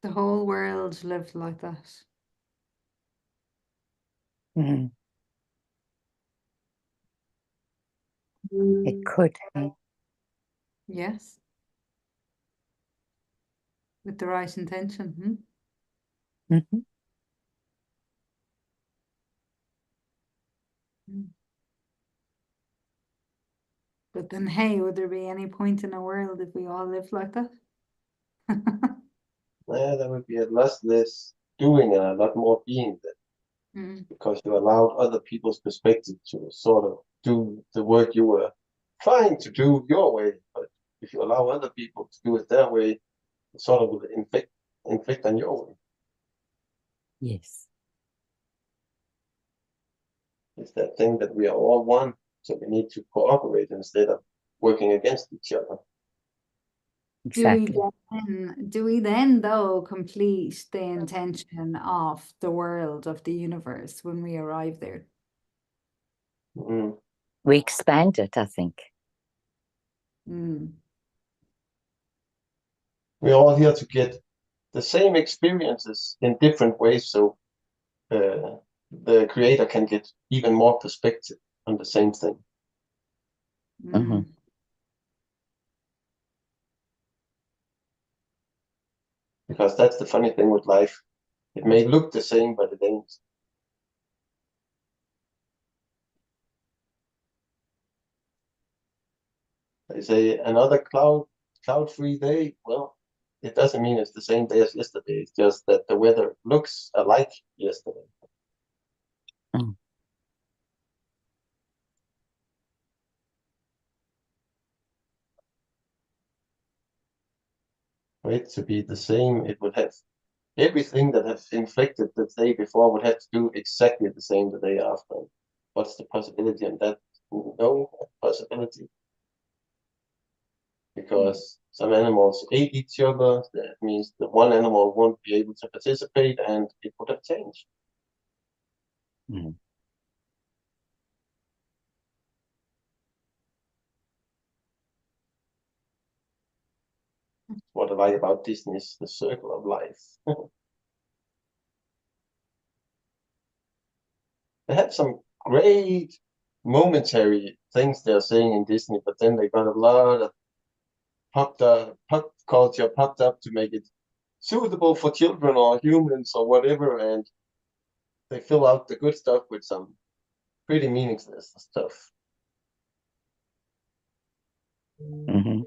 the whole world lived like that. Mm. It could. Yes. With the right intention. Mhm. But then, hey, would there be any point in a world if we all lived like that? Yeah, there would be a lot less doing and a lot more being there Mm. because you allowed other people's perspective to sort of do the work you were trying to do your way. But if you allow other people to do it their way, it sort of will inflict on your way. Yes. It's that thing that we are all one, so we need to cooperate instead of working against each other. Exactly. Do we then though complete the intention of the world, of the universe when we arrive there? Mm. We expand it, I think. Mm. We're all here to get the same experiences in different ways, so the creator can get even more perspective on the same thing. Mhm. Because that's the funny thing with life. It may look the same, but it ain't. They say another cloud-free day. Well, it doesn't mean it's the same day as yesterday. It's just that the weather looks alike yesterday. Mm. For it to be the same, it would have everything that has inflicted the day before would have to do exactly the same the day after. What's the possibility on that? No possibility. Because some animals ate each other. That means the one animal won't be able to participate and it would have changed. Mm. What I like about Disney is the circle of life. They have some great momentary things they're saying in Disney, but then they got a lot of pop culture popped up to make it suitable for children or humans or whatever, and they fill out the good stuff with some pretty meaningless stuff. Mhm.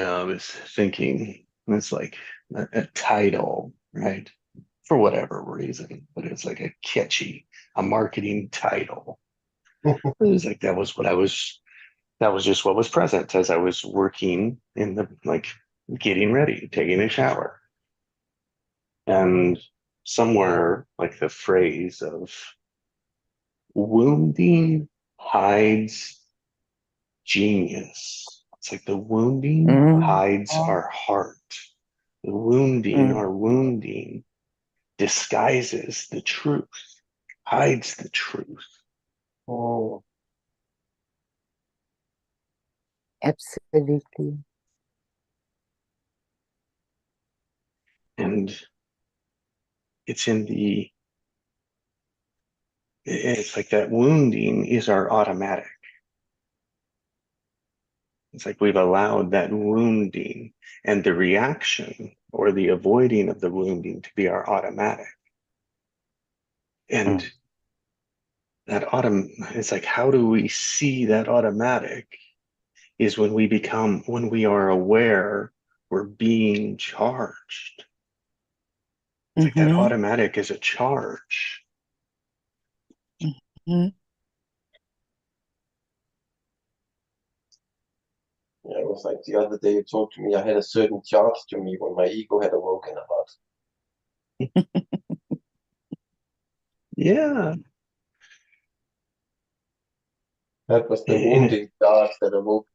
I was thinking it's like a title, right? For whatever reason, but it's like a marketing title. It was like that was just what was present as I was working in the like getting ready, taking a shower. And somewhere like the phrase of wounding hides genius. It's like the wounding hides our heart. The wounding, our wounding disguises the truth, hides the truth. Oh, Absolutely. And it's it's like that wounding is our automatic. It's like we've allowed that wounding and the reaction or the avoiding of the wounding to be our automatic. And it's like, how do we see that automatic? Is when we are aware we're being charged. It's like that automatic is a charge. Mhm. yeah, it was like the other day you told to me I had a certain charge to me when my ego had awoken a lot. Yeah. That was the And wounding charge that awoke.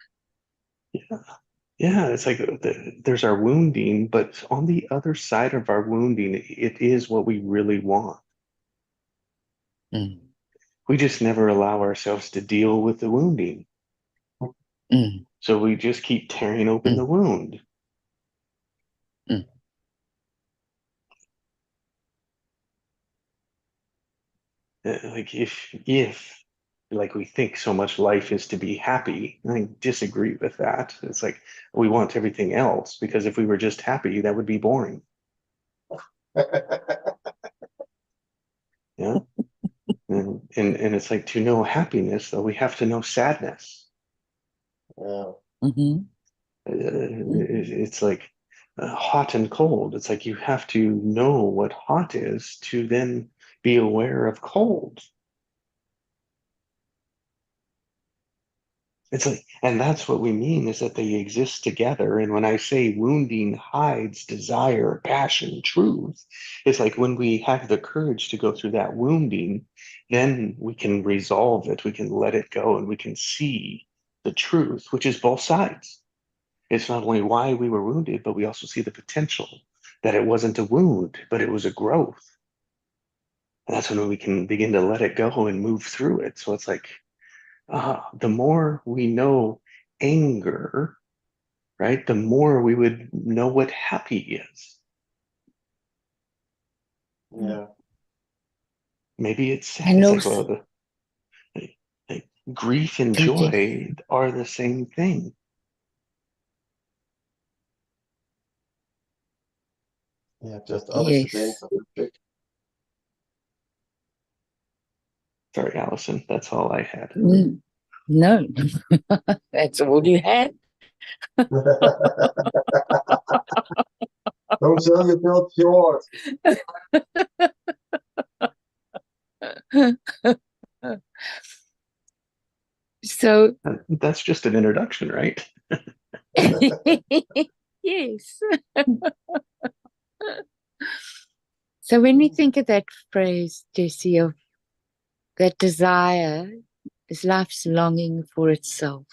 yeah, it's like there's our wounding, but on the other side of our wounding, it is what we really want. We just never allow ourselves to deal with the wounding. So we just keep tearing open the wound. Like if like we think so much life is to be happy, I disagree with that. It's like we want everything else because if we were just happy, that would be boring. Yeah. And it's like to know happiness, though, we have to know sadness. Yeah. It's like hot and cold. It's like you have to know what hot is to then be aware of cold. It's like, and that's what we mean is that they exist together. And when I say wounding hides desire, passion, truth, it's like when we have the courage to go through that wounding, then we can resolve it, we can let it go, and we can see the truth, which is both sides. It's not only why we were wounded, but we also see the potential that it wasn't a wound, but it was a growth. And that's when we can begin to let it go and move through it. So it's like, the more we know anger, right, the more we would know what happy is. Yeah. Maybe it's sad. And It's like, also, well, like grief and Continue. joy are the same thing. Yeah, just opposite ends Yes. of the spectrum. Sorry, Allison, that's all I had. No, that's all you had. Don't sell yourself short. So, That's just an introduction, right? yes. So when we think of that phrase, Jesse, of that desire is life's longing for itself.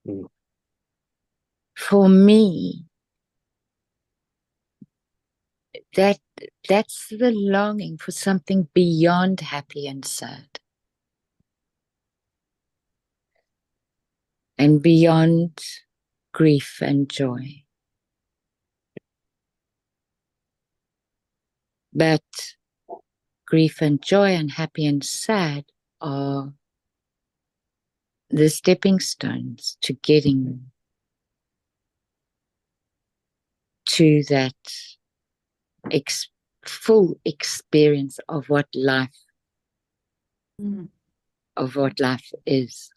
Mm. For me, that's the longing for something beyond happy and sad. And beyond grief and joy. But grief and joy and happy and sad are the stepping stones to getting to that full experience of what life is.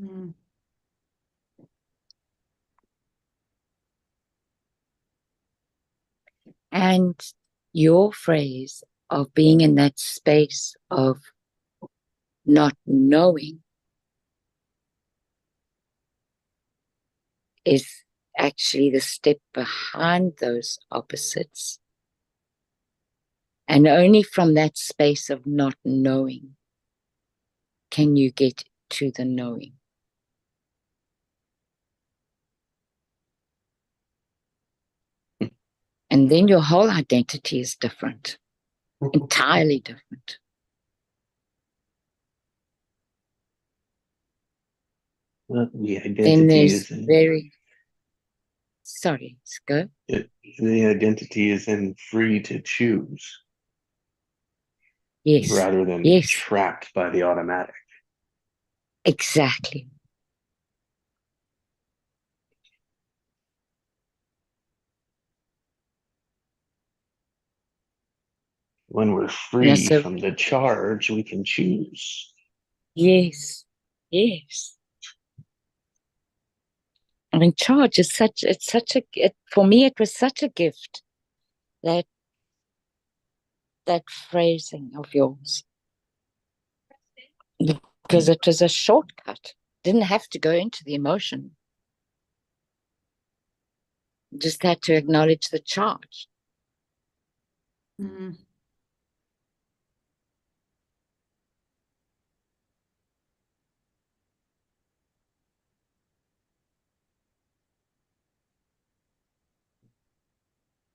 Mm. And your phrase of being in that space of not knowing is actually the step behind those opposites. And only from that space of not knowing can you get to the knowing. And then your whole identity is different, entirely different. The Then identity there's is in very, sorry, go. the identity is in free to choose Yes, rather than yes, trapped by the automatic. exactly. When we're free Yeah, so from the charge, we can choose. yes, yes. I mean, charge is for me, it was such a gift, that phrasing of yours, because it was a shortcut. Didn't have to go into the emotion. Just had to acknowledge the charge. Mm.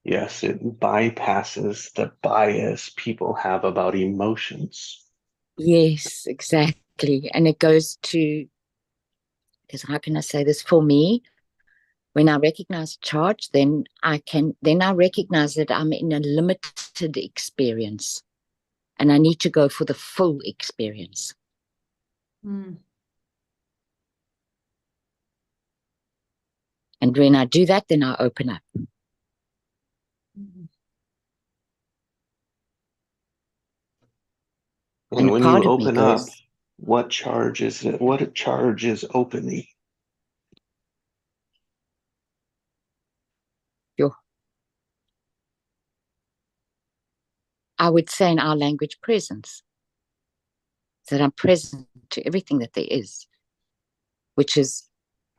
Yes, it bypasses the bias people have about emotions. Yes, exactly. And it goes to, because how can I say this? For me, when I recognize charge, then I recognize that I'm in a limited experience and I need to go for the full experience. Mm. And when I do that, then I open up. Mm. And when part you of me open up, goes, what charge is it? What charge is opening? I would say in our language, presence. That I'm present to everything that there is, which is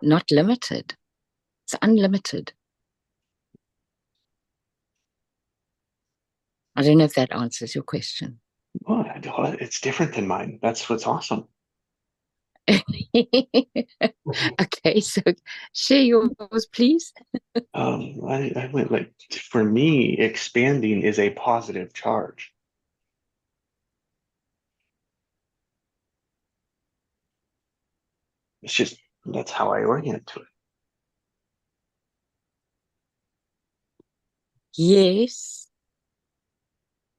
not limited. It's unlimited. I don't know if that answers your question. Well, it's different than mine. That's what's awesome. Okay, so share yours, please. I went like, for me, expanding is a positive charge. It's just, that's how I orient to it. Yes.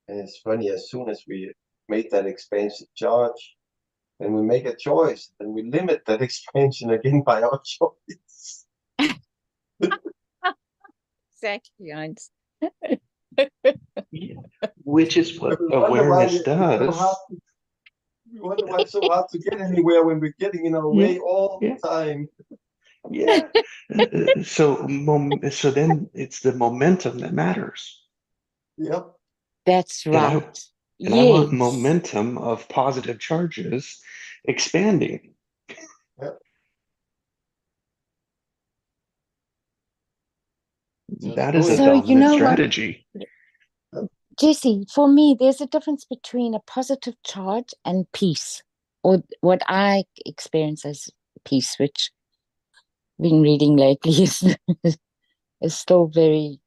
And it's funny, as soon as we made that expansion charge, and we make a choice, then we limit that expansion again by our choice. Exactly, Heinz. Yeah. Which is what We wonder why awareness it's so does. hard we wonder why it's so hard to get anywhere when we're getting in our way all the time. Yeah. So then it's the momentum that matters. Yep. That's And I right. and I want Yes. momentum of positive charges expanding. Yep. That is a So, you dominant know what, strategy. Jesse, for me, there's a difference between a positive charge and peace, or what I experience as peace, which I've been reading lately is still very,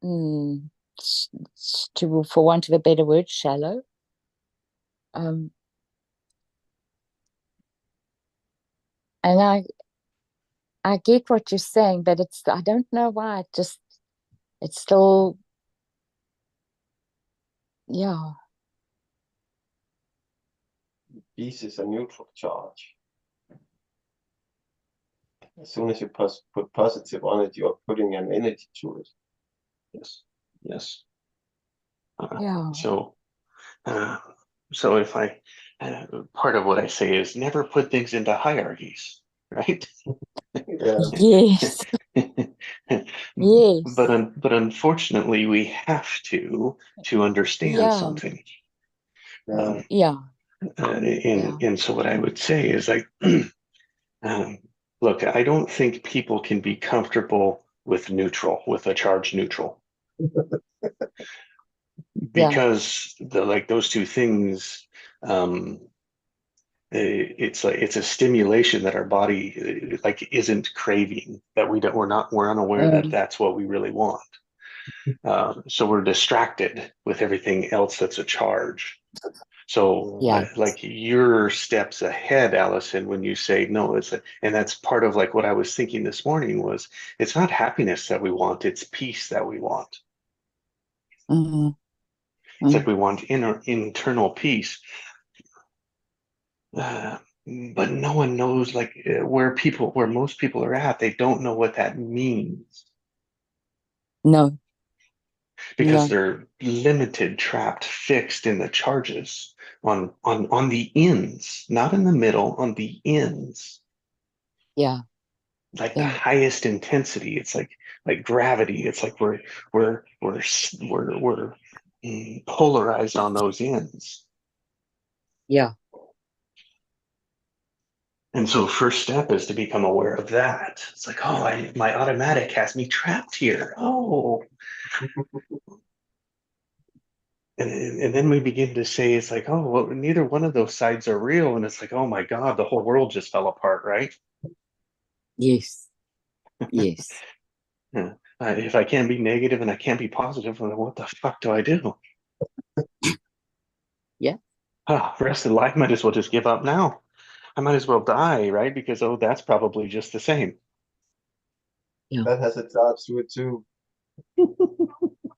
for want of a better word, shallow. And I get what you're saying, but I don't know why. It's still, yeah. Peace is a neutral charge. As soon as you put positive on it, you're putting an energy to it. Yes. Yes. Yeah. So if I part of what I say is never put things into hierarchies, right? Yeah. Yes. Yes. But unfortunately, we have to understand Yeah. something. Yeah. Yeah. And so what I would say is like, look, I don't think people can be comfortable with neutral, with a charge neutral, because those two things, it's like it's a stimulation that our body like isn't craving, that we're unaware that that's what we really want. So we're distracted with everything else that's a charge. So Yeah. like you're steps ahead, Allison, when you say no, and that's part of like what I was thinking this morning was it's not happiness that we want, it's peace that we want. Mhm. It's like we want internal peace. But no one knows like where most people are at, they don't know what that means No. because No. they're limited, trapped, fixed in the charges on the ends, not in the middle, on the ends. Yeah. Like the Yeah. highest intensity. It's like gravity. It's like we're polarized on those ends. Yeah. And so first step is to become aware of that. It's like, oh, my automatic has me trapped here. Oh. And then we begin to say, it's like, oh, well, neither one of those sides are real. And it's like, oh my God, the whole world just fell apart, right? Yes. Yes. Yeah. If I can't be negative and I can't be positive, then what the fuck do I do? Yeah. Rest of life, might as well just give up now. I might as well die, right? Because, oh, that's probably just the same. Yeah. That has a charge to it too.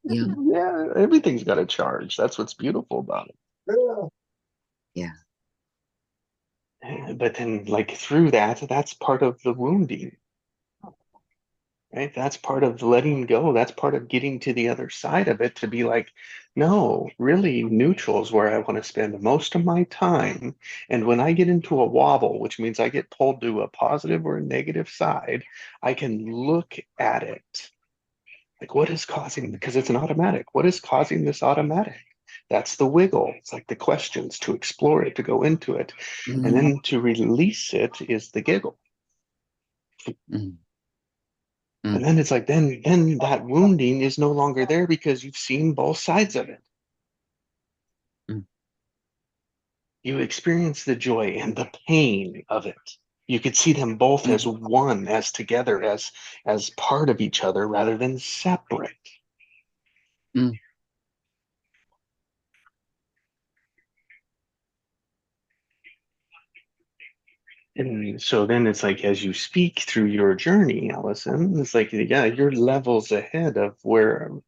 Yeah. Yeah, everything's got a charge. That's what's beautiful about it. Yeah. Yeah. But then, like, through that, that's part of the wounding, right? That's part of letting go. That's part of getting to the other side of it to be like, no, really, neutral is where I want to spend most of my time. And when I get into a wobble, which means I get pulled to a positive or a negative side, I can look at it. Like, what is causing, because it's an automatic, what is causing this automatic? That's the wiggle. It's like the questions to explore it, to go into it. And then to release it is the giggle. Mm. And then it's like, then that wounding is no longer there because you've seen both sides of it. Mm. You experience the joy and the pain of it. You could see them both as one, as together, as part of each other rather than separate. Mm. And so then it's like, as you speak through your journey, Allison, it's like, yeah, you're levels ahead of where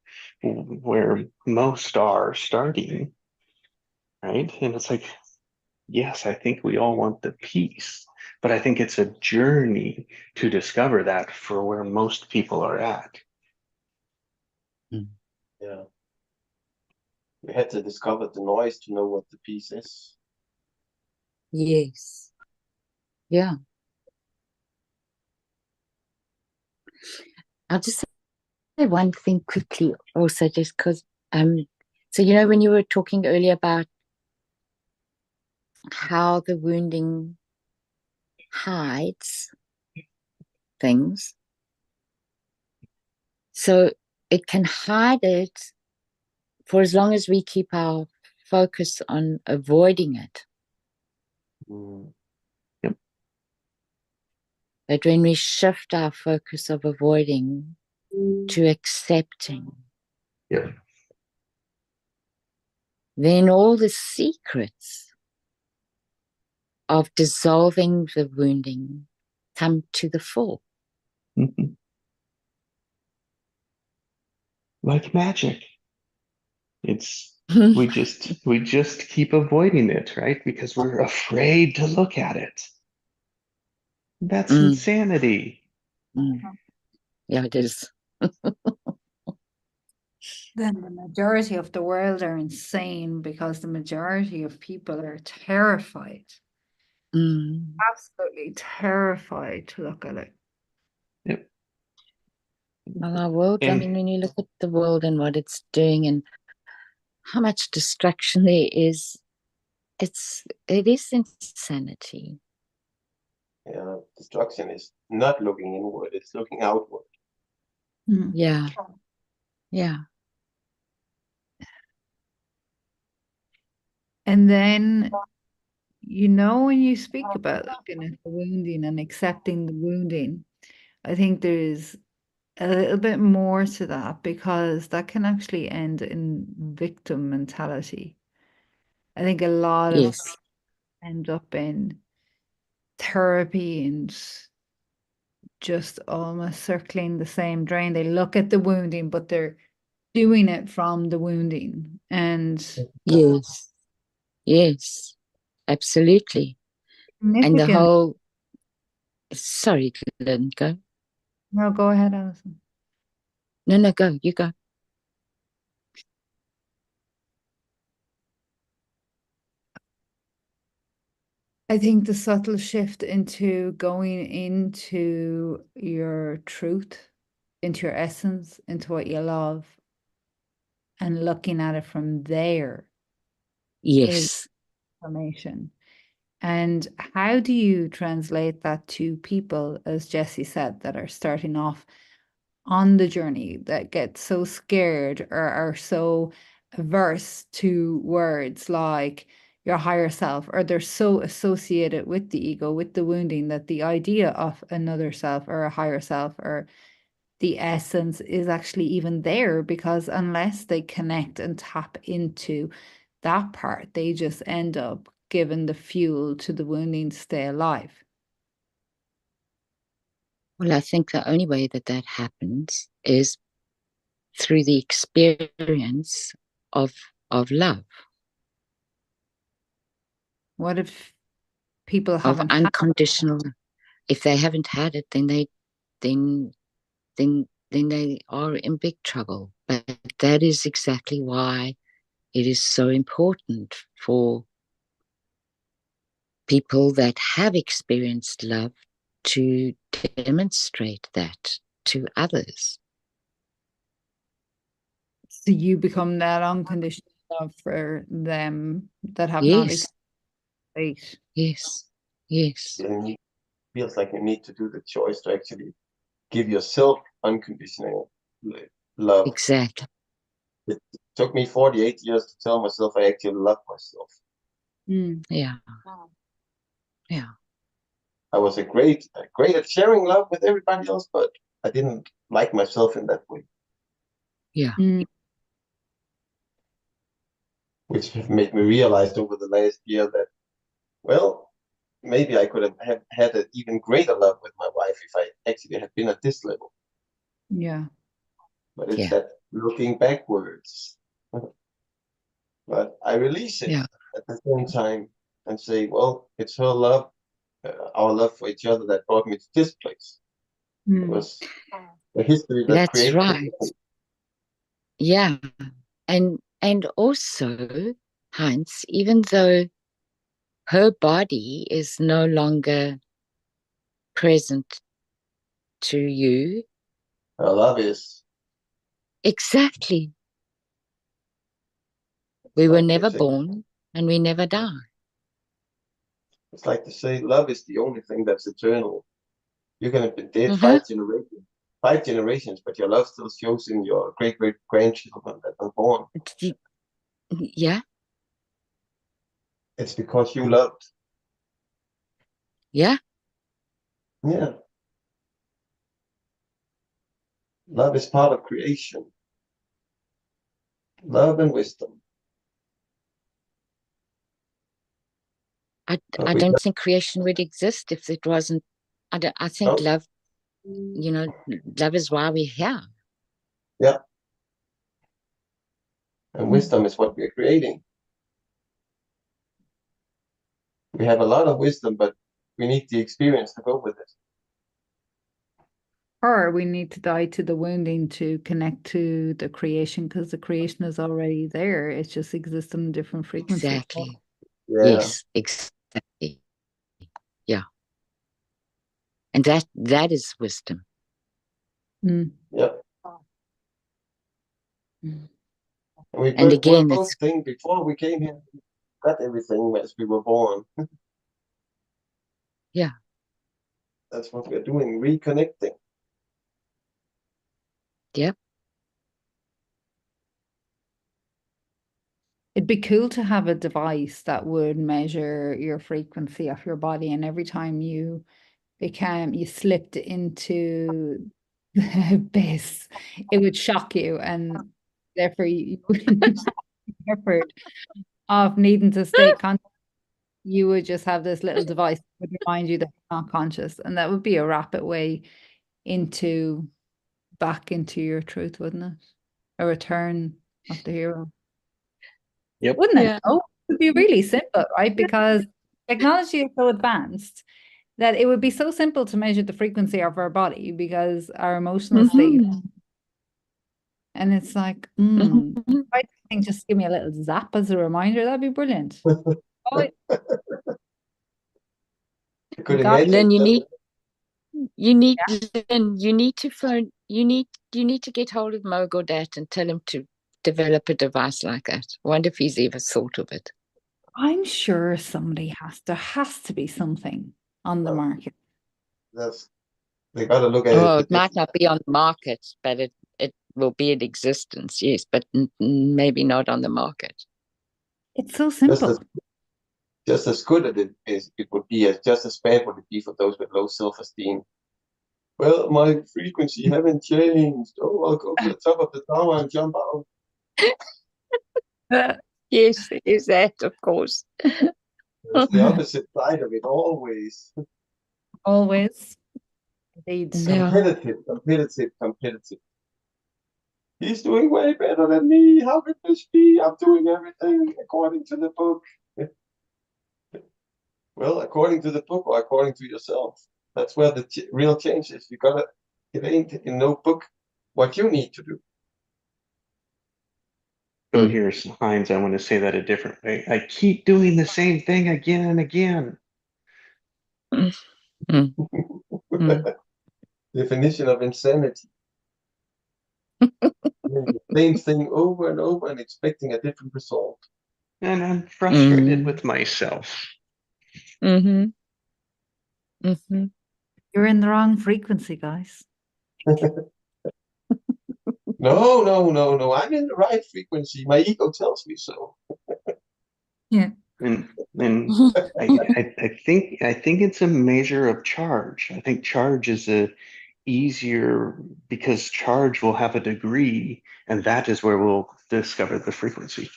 most are starting, right? And it's like, yes, I think we all want the peace, but I think it's a journey to discover that for where most people are at. Yeah. We had to discover the noise to know what the peace is. Yes. Yeah. I'll just say one thing quickly also, just because so you know when you were talking earlier about how the wounding hides things, so it can hide it for as long as we keep our focus on avoiding it. Yep. But when we shift our focus of avoiding to accepting, Yep. then all the secrets of dissolving the wounding come to the fore. Mhm. Like magic. It's we just keep avoiding it, right? Because we're afraid to look at it. That's insanity. Yeah, it is. then the majority of the world are insane because the majority of people are terrified, Mm. absolutely terrified to look at it. Yep. Well, our world, I And- mean, when you look at the world and what it's doing and how much destruction there is, it is insanity. Yeah, destruction is not looking inward, it's looking outward. Mm. Yeah. Yeah. And then, you know, when you speak about looking at the wounding and accepting the wounding, I think there's a little bit more to that because that can actually end in victim mentality. I think a lot of Yes. end up in therapy and just almost circling the same drain. They look at the wounding, but they're doing it from the wounding. And Yes. Yes. Absolutely. And the significant. whole, sorry, Lynn, go. No, go ahead, Alison. No, go. You go. I think the subtle shift into going into your truth, into your essence, into what you love, and looking at it from there is Yes. information. And how do you translate that to people, as Jesse said, that are starting off on the journey, that get so scared or are so averse to words like your higher self, or they're so associated with the ego, with the wounding, that the idea of another self or a higher self or the essence is actually even there, because unless they connect and tap into that part, they just end up giving the fuel to the wounding to stay alive. Well, I think the only way that that happens is through the experience of love, What if people of haven't had unconditional. If they haven't had it, then then they are in big trouble. But that is exactly why it is so important for people that have experienced love to demonstrate that to others. so you become that unconditional love for them that have not Yes, experienced. yes, yes, It feels like you need to do the choice to actually give yourself unconditional love. exactly. It took me 48 years to tell myself I actually love myself. Mm. Yeah, yeah. I was great at sharing love with everybody else, but I didn't like myself in that way, Yeah. Mm. which made me realize over the last year that, well, maybe I could have had an even greater love with my wife if I actually had been at this level. Yeah. But it's Yeah. that looking backwards. But I release it Yeah. at the same time and say, well, it's her love, our love for each other that brought me to this place. It Mm. was the history that That's created right. it. Yeah. And also, Heinz, even though her body is no longer present to you, Her love is exactly. We were like never it's, born and we never die. it's like to say love is the only thing that's eternal. You're gonna be dead Mhm. 5 generations, but your love still shows in your great grandchildren that are born. Yeah, It's because you loved. yeah. Yeah. Love is part of creation. Love and wisdom. I We don't think creation would exist if it wasn't. I think don't. love, love is why we're here. Yeah. And wisdom is what we're creating. We have a lot of wisdom, but we need the experience to go with it. Or we need to die to the wounding to connect to the creation, because the creation is already there. It's just exists in a different frequency. Exactly. Yeah. Yes, exactly. Yeah. And that is wisdom. Mm. Yeah. Mm. We again, both it's think before we came here, we got everything as we were born. Yeah. That's what we're doing, reconnecting. Yep. It'd be cool to have a device that would measure your frequency of your body, and every time you slipped into the abyss, it would shock you, and therefore you effort of needing to stay conscious. You would just have this little device that would remind you that you're not conscious, and that would be a rapid way back into your truth, wouldn't it? A return of the hero. Yep. Wouldn't it? Yeah. Oh, it would be really simple, right? Because technology is so advanced that it would be so simple to measure the frequency of our body because our emotional state. Mhm. And it's like, Mhm. I think just give me a little zap as a reminder. That'd be brilliant. Oh, I could God, imagine. Lynn, you need yeah. Lynn, you need to phone you need to get hold of Mo Gaudat and tell him to develop a device like that. I wonder if he's ever thought of it. I'm sure somebody has to be something on the market. They got to look at Oh, it. it might not be on the market, but it will be in existence, yes, but maybe not on the market. It's so Just simple. as good as it would be, as just as bad would it be for those with low self-esteem. Well, my frequency haven't changed. Oh, I'll go to the top of the tower and jump out. Yes, is that, of course. It's the opposite side of it always. Always. Indeed. Yeah. Competitive. He's doing way better than me. How could this be? I'm doing everything according to the book. Well, according to the book or according to yourself. That's where the real change is. It ain't in no book what you need to do. So here's Heinz. I want to say that a different way. I keep doing the same thing again and again. Definition of insanity. Doing the same thing over and over and expecting a different result. And I'm frustrated with myself. Mm-hmm. Mm-hmm. You're in the wrong frequency, guys. No. I'm in the right frequency. My ego tells me so. Yeah. And I think it's a measure of charge. I think charge is easier because charge will have a degree, and that is where we'll discover the frequency.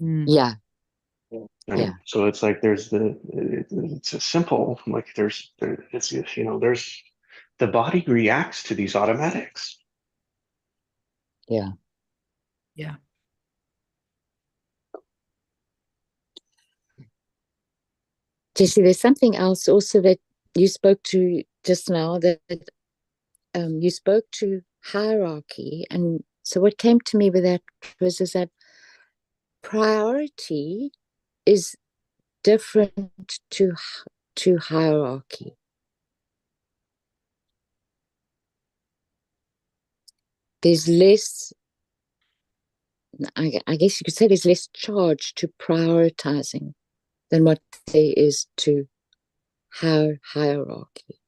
Yeah. Yeah. So it's like it's a simple, like there's the body reacts to these automatics. Yeah. Yeah. Jesse, there's something else also that you spoke to just now, that you spoke to hierarchy. And so what came to me with that is that priority is different to hierarchy. There's less, I guess you could say there's less charge to prioritizing than what there is to hierarchy.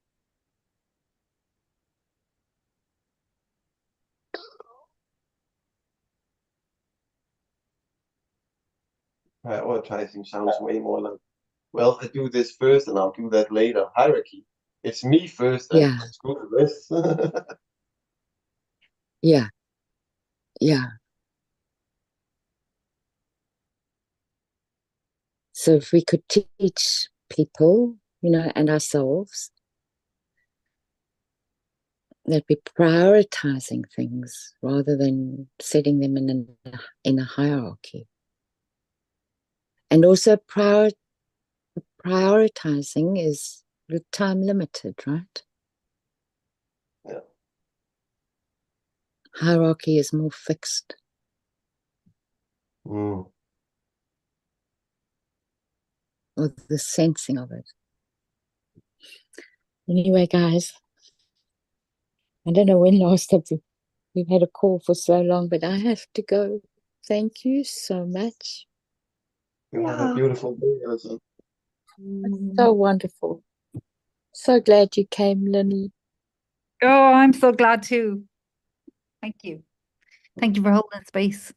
Prioritizing sounds way more like, well, I do this first and I'll do that later. Hierarchy. It's me first and Yeah. screw the rest. Yeah. Yeah. So if we could teach people, and ourselves, that we're prioritizing things rather than setting them in a hierarchy. And also prioritizing is time limited, right? Yeah. hierarchy is more fixed. Mm. Or the sensing of it. Anyway, guys, I don't know when last time we've had a call for so long, but I have to go. Thank you so much. You have a beautiful day, Alison. So wonderful. So glad you came, Lenny. Oh, I'm so glad too. Thank you. Thank you for holding space.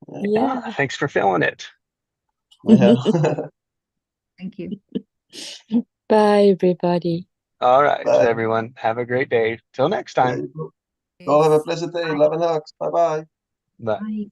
Yeah. Thanks for filling it. Yeah. Thank you. Bye, everybody. All right, Bye. everyone. Have a great day. Till next Yeah, time. you go. Go have a pleasant day. Love and hugs. Bye bye. Bye. Bye.